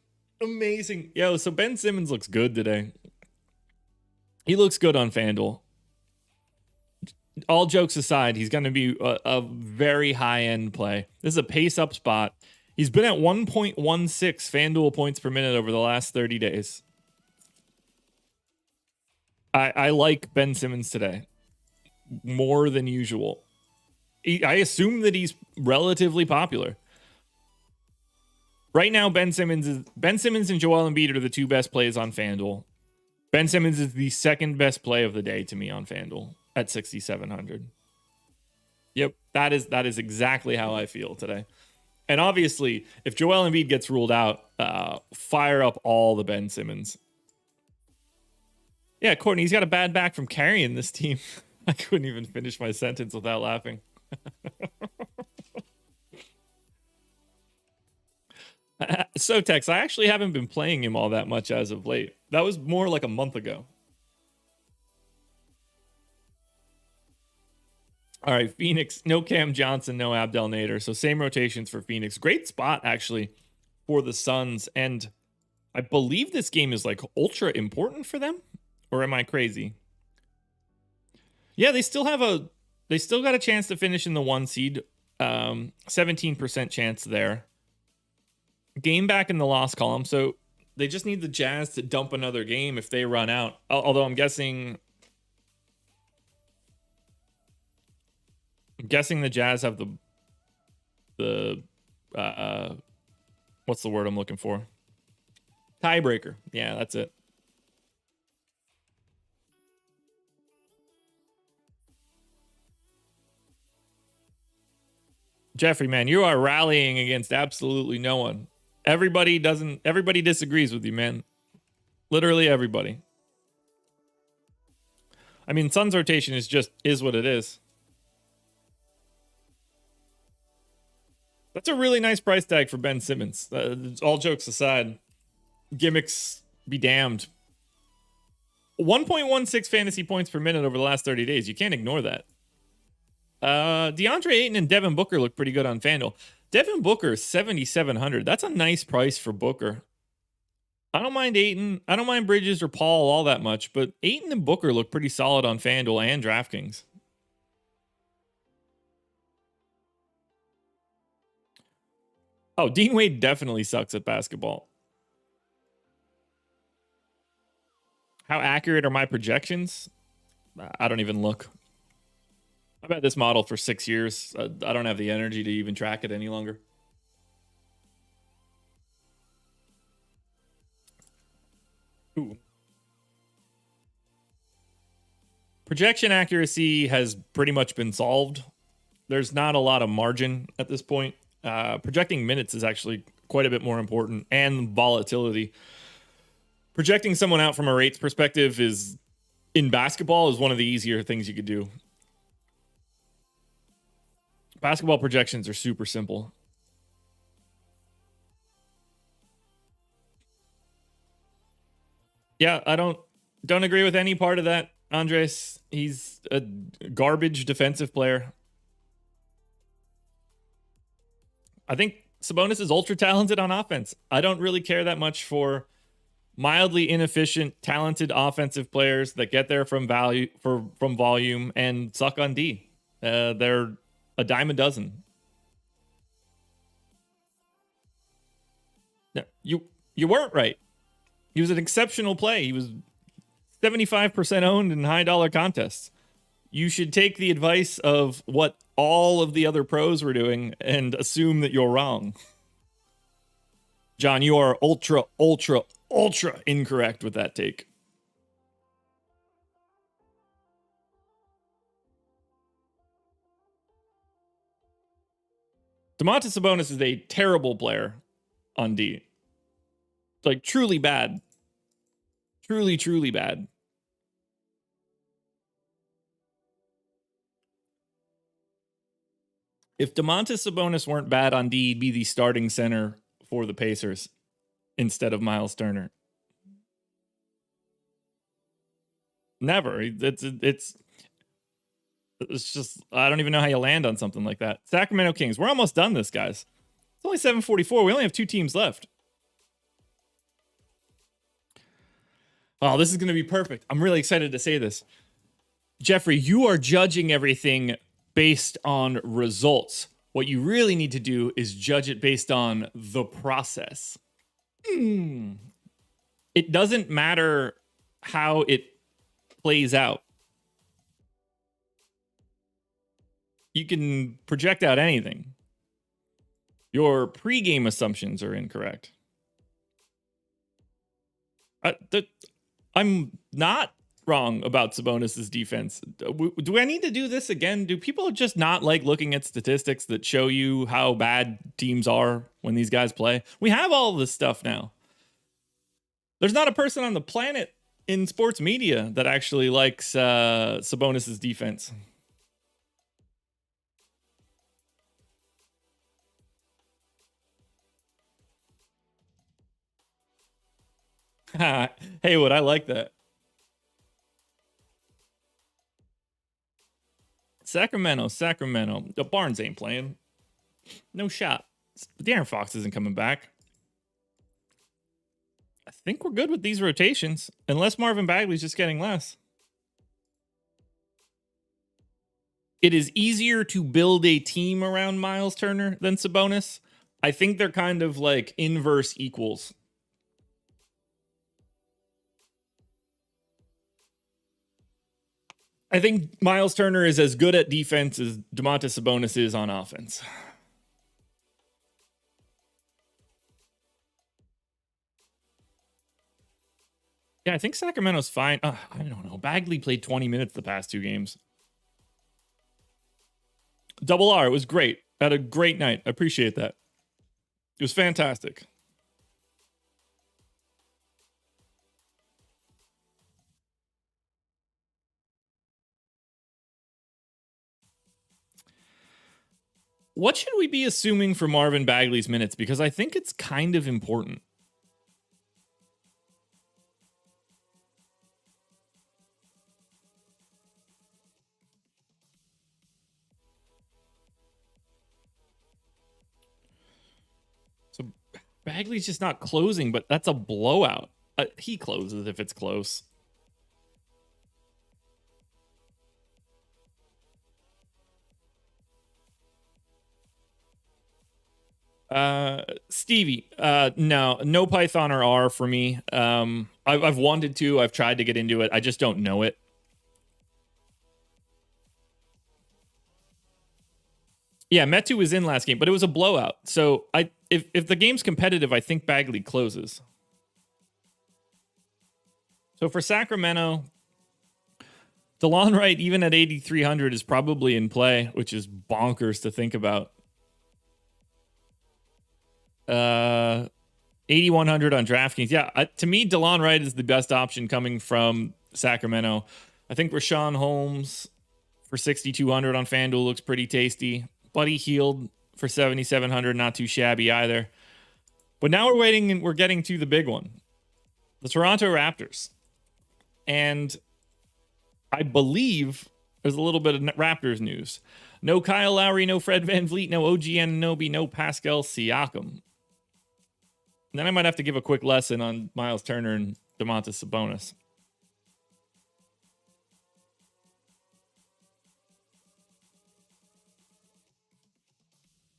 Amazing. Yo, so Ben Simmons looks good today. He looks good on FanDuel. All jokes aside, he's going to be a very high-end play. This is a pace-up spot. He's been at 1.16 FanDuel points per minute over the last 30 days. I like Ben Simmons today more than usual. I assume that he's relatively popular. Right now, Ben Simmons and Joel Embiid are the two best plays on FanDuel. Ben Simmons is the second best play of the day to me on FanDuel at 6,700. Yep, that is exactly how I feel today. And obviously, if Joel Embiid gets ruled out, fire up all the Ben Simmons. Yeah, Courtney, he's got a bad back from carrying this team. I couldn't even finish my sentence without laughing. So, Tex, I actually haven't been playing him all that much as of late. That was more like a month ago. All right, Phoenix, no Cam Johnson, no Abdel Nader. So same rotations for Phoenix. Great spot, actually, for the Suns. And I believe this game is like ultra important for them. Or am I crazy? Yeah, they still got a chance to finish in the 1 seed. 17% chance there. Game back in the loss column. So they just need the Jazz to dump another game if they run out. Although I'm guessing the Jazz have the what's the word I'm looking for? Tiebreaker. Yeah, that's it. Jeffrey, man, you are rallying against absolutely no one. Everybody disagrees with you, man. Literally everybody. I mean, Suns rotation is what it is. That's a really nice price tag for Ben Simmons. All jokes aside, gimmicks be damned. 1.16 fantasy points per minute over the last 30 days. You can't ignore that. DeAndre Ayton and Devin Booker look pretty good on FanDuel. Devin Booker, 7,700. That's a nice price for Booker. I don't mind Ayton. I don't mind Bridges or Paul all that much, but Ayton and Booker look pretty solid on FanDuel and DraftKings. Oh, Dean Wade definitely sucks at basketball. How accurate are my projections? I don't even look. I've had this model for 6 years. I don't have the energy to even track it any longer. Ooh. Projection accuracy has pretty much been solved. There's not a lot of margin at this point. Projecting minutes is actually quite a bit more important, and volatility. Projecting someone out from a rates perspective is, in basketball, is one of the easier things you could do. Basketball projections are super simple. Yeah, I don't agree with any part of that, Andres. He's a garbage defensive player. I think Sabonis is ultra talented on offense. I don't really care that much for mildly inefficient, talented offensive players that get there from volume and suck on D. They're a dime a dozen. No, you weren't right. He was an exceptional play. He was 75% owned in high dollar contests. You should take the advice of what all of the other pros were doing and assume that you're wrong. John, you are ultra incorrect with that take. Domantas Sabonis is a terrible player on D. Like, truly bad. Truly bad. If Domantas Sabonis weren't bad on D, he'd be the starting center for the Pacers instead of Miles Turner. Never. It's just, I don't even know how you land on something like that. Sacramento Kings. We're almost done this, guys. It's only 7:44. We only have 2 teams left. Oh, this is going to be perfect. I'm really excited to say this. Jeffrey, you are judging everything based on results. What you really need to do is judge it based on the process. It doesn't matter how it plays out. You can project out anything. Your pregame assumptions are incorrect. I'm not wrong about Sabonis' defense. Do I need to do this again? Do people just not like looking at statistics that show you how bad teams are when these guys play? We have all this stuff now. There's not a person on the planet in sports media that actually likes Sabonis' defense. Haywood, I like that. Sacramento. The Barnes ain't playing. No shot. De'Aaron Fox isn't coming back. I think we're good with these rotations, unless Marvin Bagley's just getting less. It is easier to build a team around Miles Turner than Sabonis. I think they're kind of like inverse equals. I think Miles Turner is as good at defense as Domantas Sabonis is on offense. Yeah, I think Sacramento's fine. I don't know. Bagley played 20 minutes the past 2 games. Double R. It was great. Had a great night. I appreciate that. It was fantastic. What should we be assuming for Marvin Bagley's minutes? Because I think it's kind of important. So Bagley's just not closing, but that's a blowout. He closes if it's close. Stevie, no Python or R for me. I've wanted to. I've tried to get into it. I just don't know it. Yeah, Metu was in last game, but it was a blowout. So if the game's competitive, I think Bagley closes. So for Sacramento, DeLon Wright, even at 8,300, is probably in play, which is bonkers to think about. 8,100 on DraftKings. Yeah, to me, DeLon Wright is the best option coming from Sacramento. I think Rashawn Holmes for 6,200 on FanDuel looks pretty tasty. Buddy Hield for 7,700, not too shabby either. But now we're waiting and we're getting to the big one, the Toronto Raptors. And I believe there's a little bit of Raptors news. No Kyle Lowry, no Fred VanVleet, no OG Anunoby, no Pascal Siakam. And then I might have to give a quick lesson on Miles Turner and Domantas Sabonis.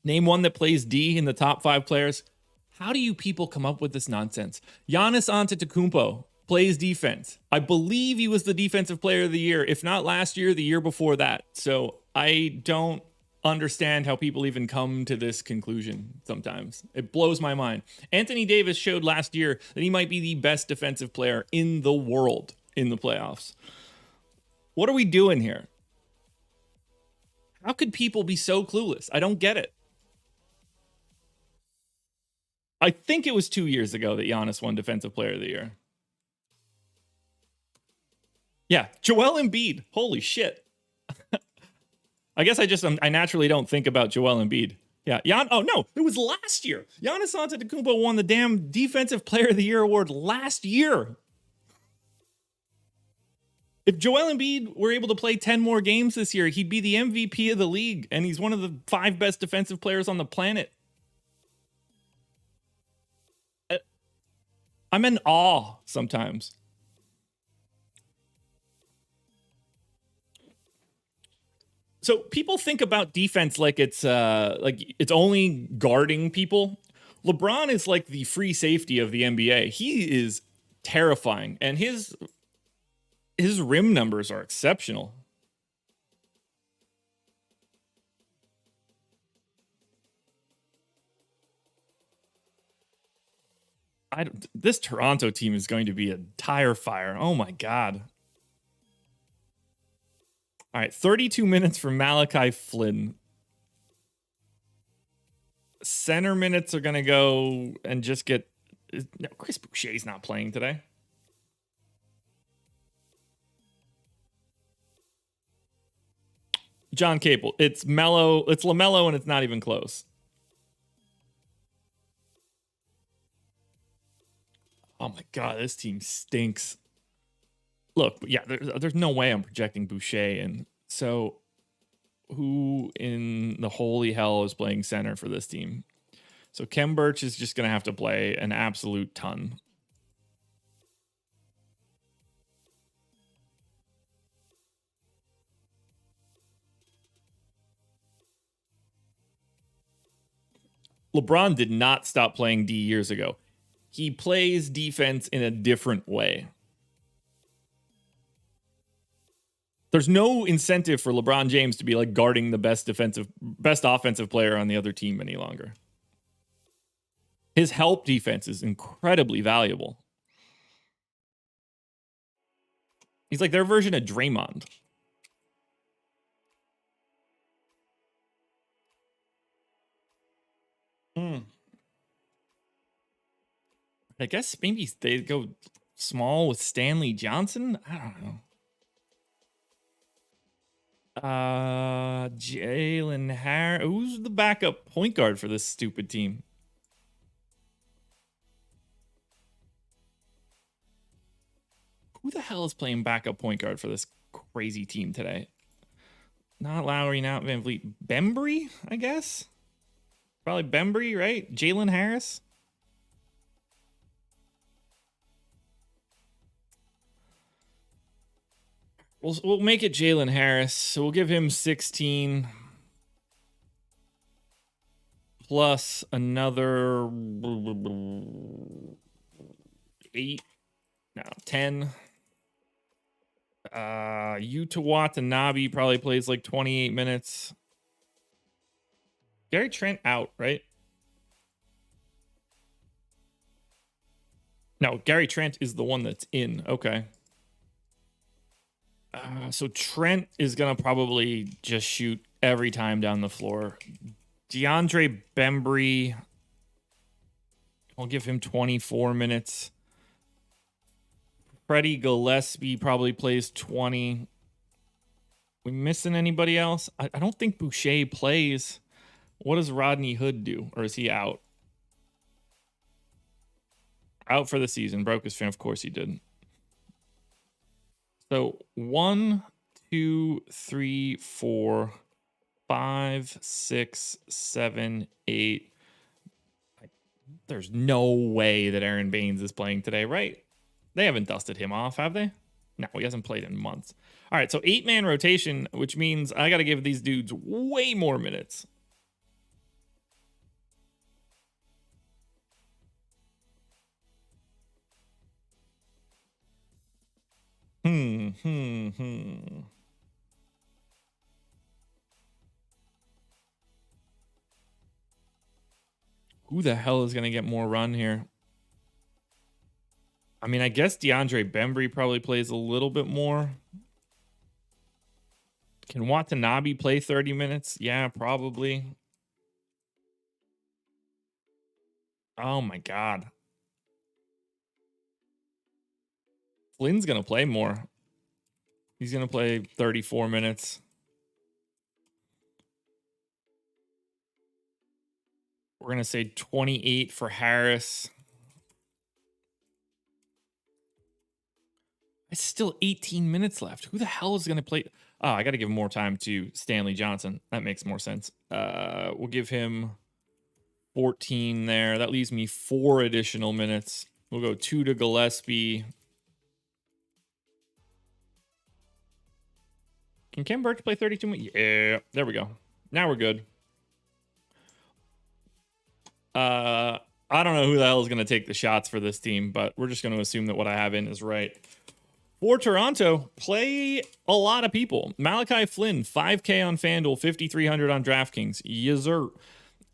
Name one that plays D in the top 5 players. How do you people come up with this nonsense? Giannis Antetokounmpo plays defense. I believe he was the defensive player of the year, if not last year, the year before that. So I don't understand how people even come to this conclusion sometimes. It blows my mind. Anthony Davis showed last year that he might be the best defensive player in the world in the playoffs. What are we doing here? How could people be so clueless? I don't get it. I think it was 2 years ago that Giannis won Defensive Player of the Year. Yeah, Joel Embiid. Holy shit. I guess I naturally don't think about Joel Embiid. Yeah, oh no, it was last year. Giannis Antetokounmpo won the damn Defensive Player of the Year award last year. If Joel Embiid were able to play 10 more games this year, he'd be the MVP of the league, and he's one of the 5 best defensive players on the planet. I'm in awe sometimes. So people think about defense like it's only guarding people. LeBron is like the free safety of the NBA. He is terrifying, and his rim numbers are exceptional. This Toronto team is going to be a tire fire. Oh my God. All right, 32 minutes for Malachi Flynn. Center minutes are going to go and just get... No, Chris Boucher's not playing today. John Cable. It's Melo. It's LaMelo, and it's not even close. Oh my God, this team stinks. Look, yeah, there's no way I'm projecting Boucher. And so who in the holy hell is playing center for this team? So Kem Birch is just going to have to play an absolute ton. LeBron did not stop playing D years ago. He plays defense in a different way. There's no incentive for LeBron James to be like guarding the best offensive player on the other team any longer. His help defense is incredibly valuable. He's like their version of Draymond. I guess maybe they go small with Stanley Johnson. I don't know. Jalen Harris. Who's the backup point guard for this stupid team? Who the hell is playing backup point guard for this crazy team today? Not Lowry, not Van Vliet. Bembry, I guess. Probably Bembry, right? Jalen Harris. We'll make it Jalen Harris. So we'll give him 16 plus another 8. No, 10. Yuta Watanabe probably plays like 28 minutes. Gary Trent out, right? No, Gary Trent is the one that's in. Okay. So Trent is going to probably just shoot every time down the floor. DeAndre Bembry, I'll give him 24 minutes. Freddie Gillespie probably plays 20. We missing anybody else? I don't think Boucher plays. What does Rodney Hood do? Or is he out? Out for the season. Broke his fin. Of course he did. So 1, 2, 3, 4, 5, 6, 7, 8. There's no way that Aaron Baines is playing today, right? They haven't dusted him off, have they? No, he hasn't played in months. All right, so 8-man rotation, which means I got to give these dudes way more minutes. Who the hell is going to get more run here? I mean, I guess DeAndre Bembry probably plays a little bit more. Can Watanabe play 30 minutes? Yeah, probably. Oh my God. Flynn's going to play more. He's going to play 34 minutes. We're going to say 28 for Harris. It's still 18 minutes left. Who the hell is going to play? Oh, I got to give more time to Stanley Johnson. That makes more sense. We'll give him 14 there. That leaves me 4 additional minutes. We'll go 2 to Gillespie. Can Ken Burch play 32 minutes? Yeah, there we go. Now we're good. I don't know who the hell is going to take the shots for this team, but we're just going to assume that what I have in is right. For Toronto, play a lot of people. Malachi Flynn, 5K on FanDuel, 5,300 on DraftKings. Yes, sir.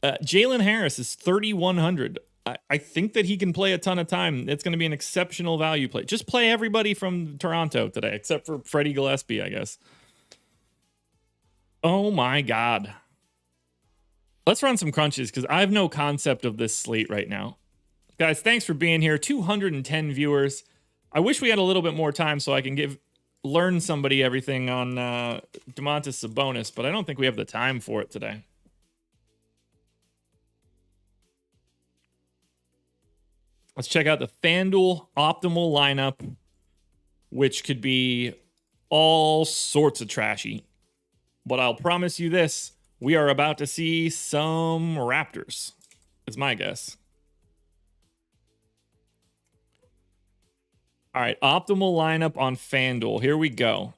Jalen Harris is 3,100. I think that he can play a ton of time. It's going to be an exceptional value play. Just play everybody from Toronto today, except for Freddie Gillespie, I guess. Oh my God. Let's run some crunches because I have no concept of this slate right now. Guys, thanks for being here. 210 viewers. I wish we had a little bit more time so I can learn somebody everything on Domantas Sabonis, but I don't think we have the time for it today. Let's check out the FanDuel optimal lineup, which could be all sorts of trashy. But I'll promise you this, we are about to see some Raptors, is my guess. All right, optimal lineup on FanDuel. Here we go.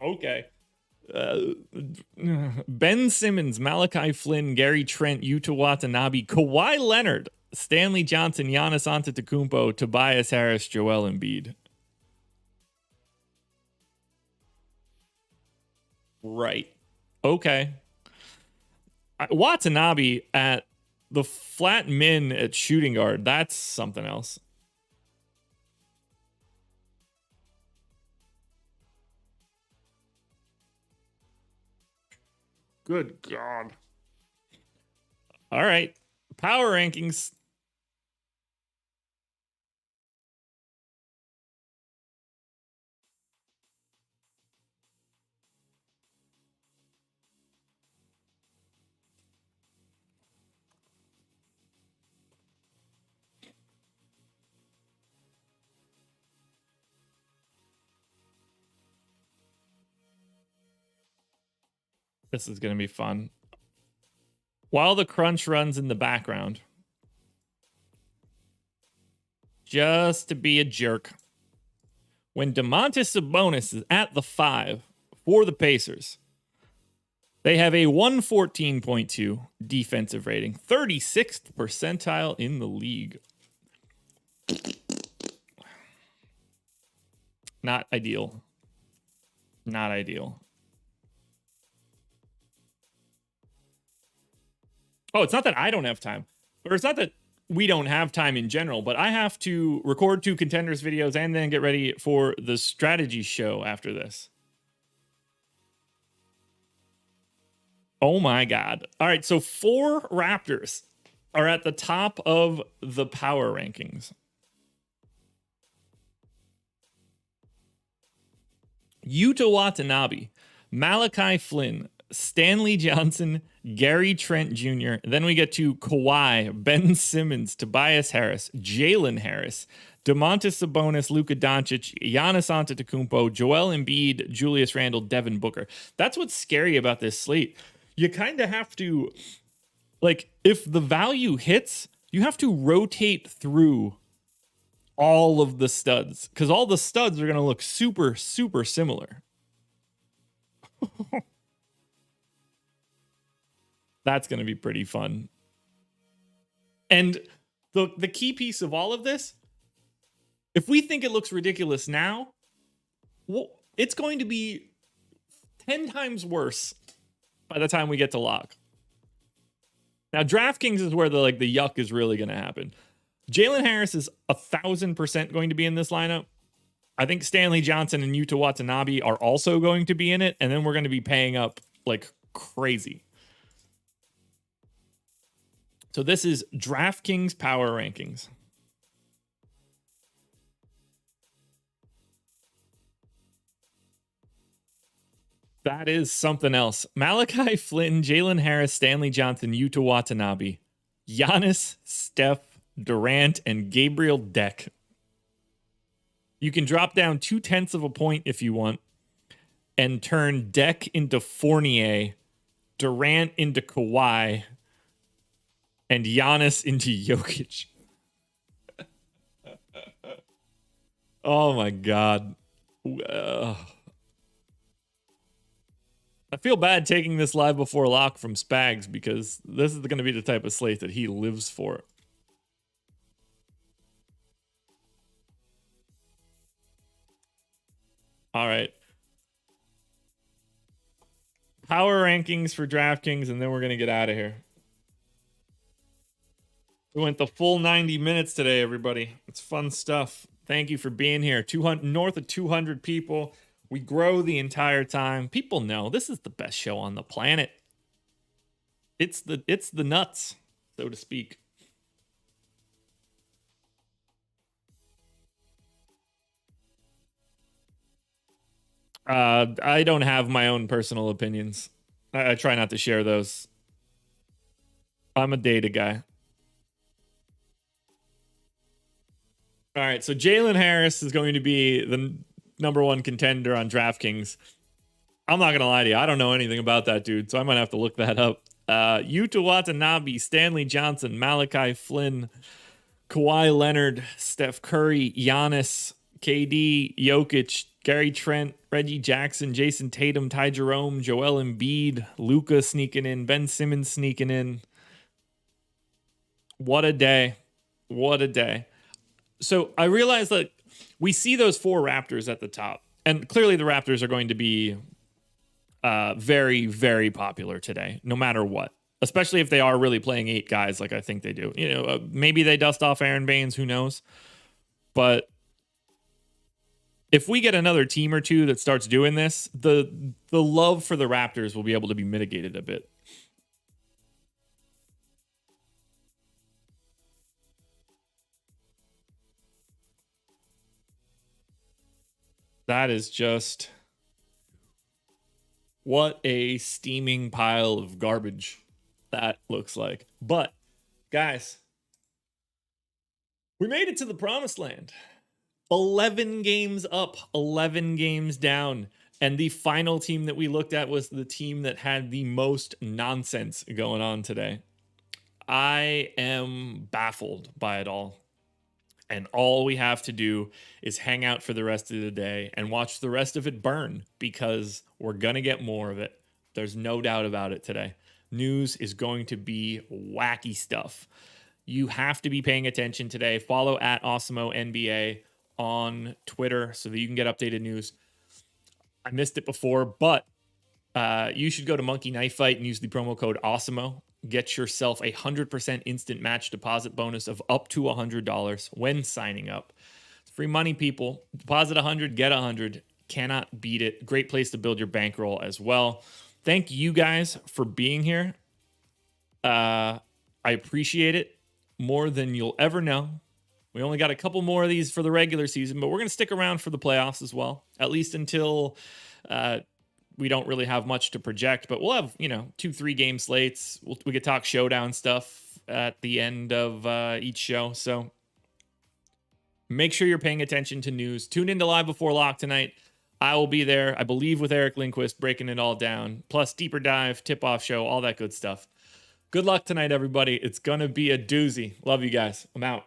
Okay. Ben Simmons, Malachi Flynn, Gary Trent, Yuta Watanabe, Kawhi Leonard, Stanley Johnson, Giannis Antetokounmpo, Tobias Harris, Joel Embiid. Right. Okay. Watanabe at the flat min at shooting guard. That's something else. Good God. All right. Power rankings. This is going to be fun. While the crunch runs in the background, just to be a jerk, when Domantas Sabonis is at the 5 for the Pacers, they have a 114.2 defensive rating, 36th percentile in the league. Not ideal. Not ideal. Oh, it's not that I don't have time, or it's not that we don't have time in general, but I have to record 2 contenders videos and then get ready for the strategy show after this. Oh my God. All right, so 4 Raptors are at the top of the power rankings. Yuta Watanabe, Malachi Flynn, Stanley Johnson, Gary Trent Jr. Then we get to Kawhi, Ben Simmons, Tobias Harris, Jalen Harris, Domantas Sabonis, Luka Doncic, Giannis Antetokounmpo, Joel Embiid, Julius Randle, Devin Booker. That's what's scary about this slate. You kind of have to, like, if the value hits, you have to rotate through all of the studs because all the studs are going to look super, super similar. That's going to be pretty fun. And the key piece of all of this, if we think it looks ridiculous now, well, it's going to be 10 times worse by the time we get to lock. Now, DraftKings is where the yuck is really going to happen. Jalen Harris is 1,000% going to be in this lineup. I think Stanley Johnson and Yuta Watanabe are also going to be in it, and then we're going to be paying up like crazy. So this is DraftKings Power Rankings. That is something else. Malachi Flynn, Jalen Harris, Stanley Johnson, Yuta Watanabe, Giannis, Steph, Durant, and Gabriel Deck. You can drop down 0.2 of a point if you want and turn Deck into Fournier, Durant into Kawhi, and Giannis into Jokic. Oh my God. I feel bad taking this live before lock from Spags because this is going to be the type of slate that he lives for. All right. Power rankings for DraftKings, and then we're going to get out of here. We went the full 90 minutes today, everybody. It's fun stuff. Thank you for being here. 200, north of 200 people. We grow the entire time. People know this is the best show on the planet. It's the nuts, so to speak. I don't have my own personal opinions. I try not to share those. I'm a data guy. All right, so Jalen Harris is going to be the number 1 contender on DraftKings. I'm not going to lie to you. I don't know anything about that dude, so I might have to look that up. Yuta Watanabe, Stanley Johnson, Malachi Flynn, Kawhi Leonard, Steph Curry, Giannis, KD, Jokic, Gary Trent, Reggie Jackson, Jason Tatum, Ty Jerome, Joel Embiid, Luka sneaking in, Ben Simmons sneaking in. What a day. What a day. So I realized that we see those 4 Raptors at the top, and clearly the Raptors are going to be very, very popular today, no matter what, especially if they are really playing 8 guys like I think they do. You know, maybe they dust off Aaron Baines, who knows? But if we get another team or two that starts doing this, the love for the Raptors will be able to be mitigated a bit. That is just what a steaming pile of garbage that looks like. But guys, we made it to the promised land. 11 games up, 11 games down. And the final team that we looked at was the team that had the most nonsense going on today. I am baffled by it all. And all we have to do is hang out for the rest of the day and watch the rest of it burn, because we're going to get more of it. There's no doubt about it today. News is going to be wacky stuff. You have to be paying attention today. Follow at Awesemo NBA on Twitter so that you can get updated news. I missed it before, but you should go to Monkey Knife Fight and use the promo code Awesemo. Get yourself a 100% instant match deposit bonus of up to $100 when signing up. It's free money, people. Deposit 100, get 100. Cannot beat it. Great place to build your bankroll as well. Thank you guys for being here. I appreciate it more than you'll ever know. We only got a couple more of these for the regular season, but we're going to stick around for the playoffs as well, at least until we don't really have much to project. But we'll have, 2-3 game slates. We could talk showdown stuff at the end of each show. So make sure you're paying attention to news. Tune into Live Before Lock tonight. I will be there, I believe, with Eric Lindquist, breaking it all down. Plus deeper dive, tip-off show, all that good stuff. Good luck tonight, everybody. It's going to be a doozy. Love you guys. I'm out.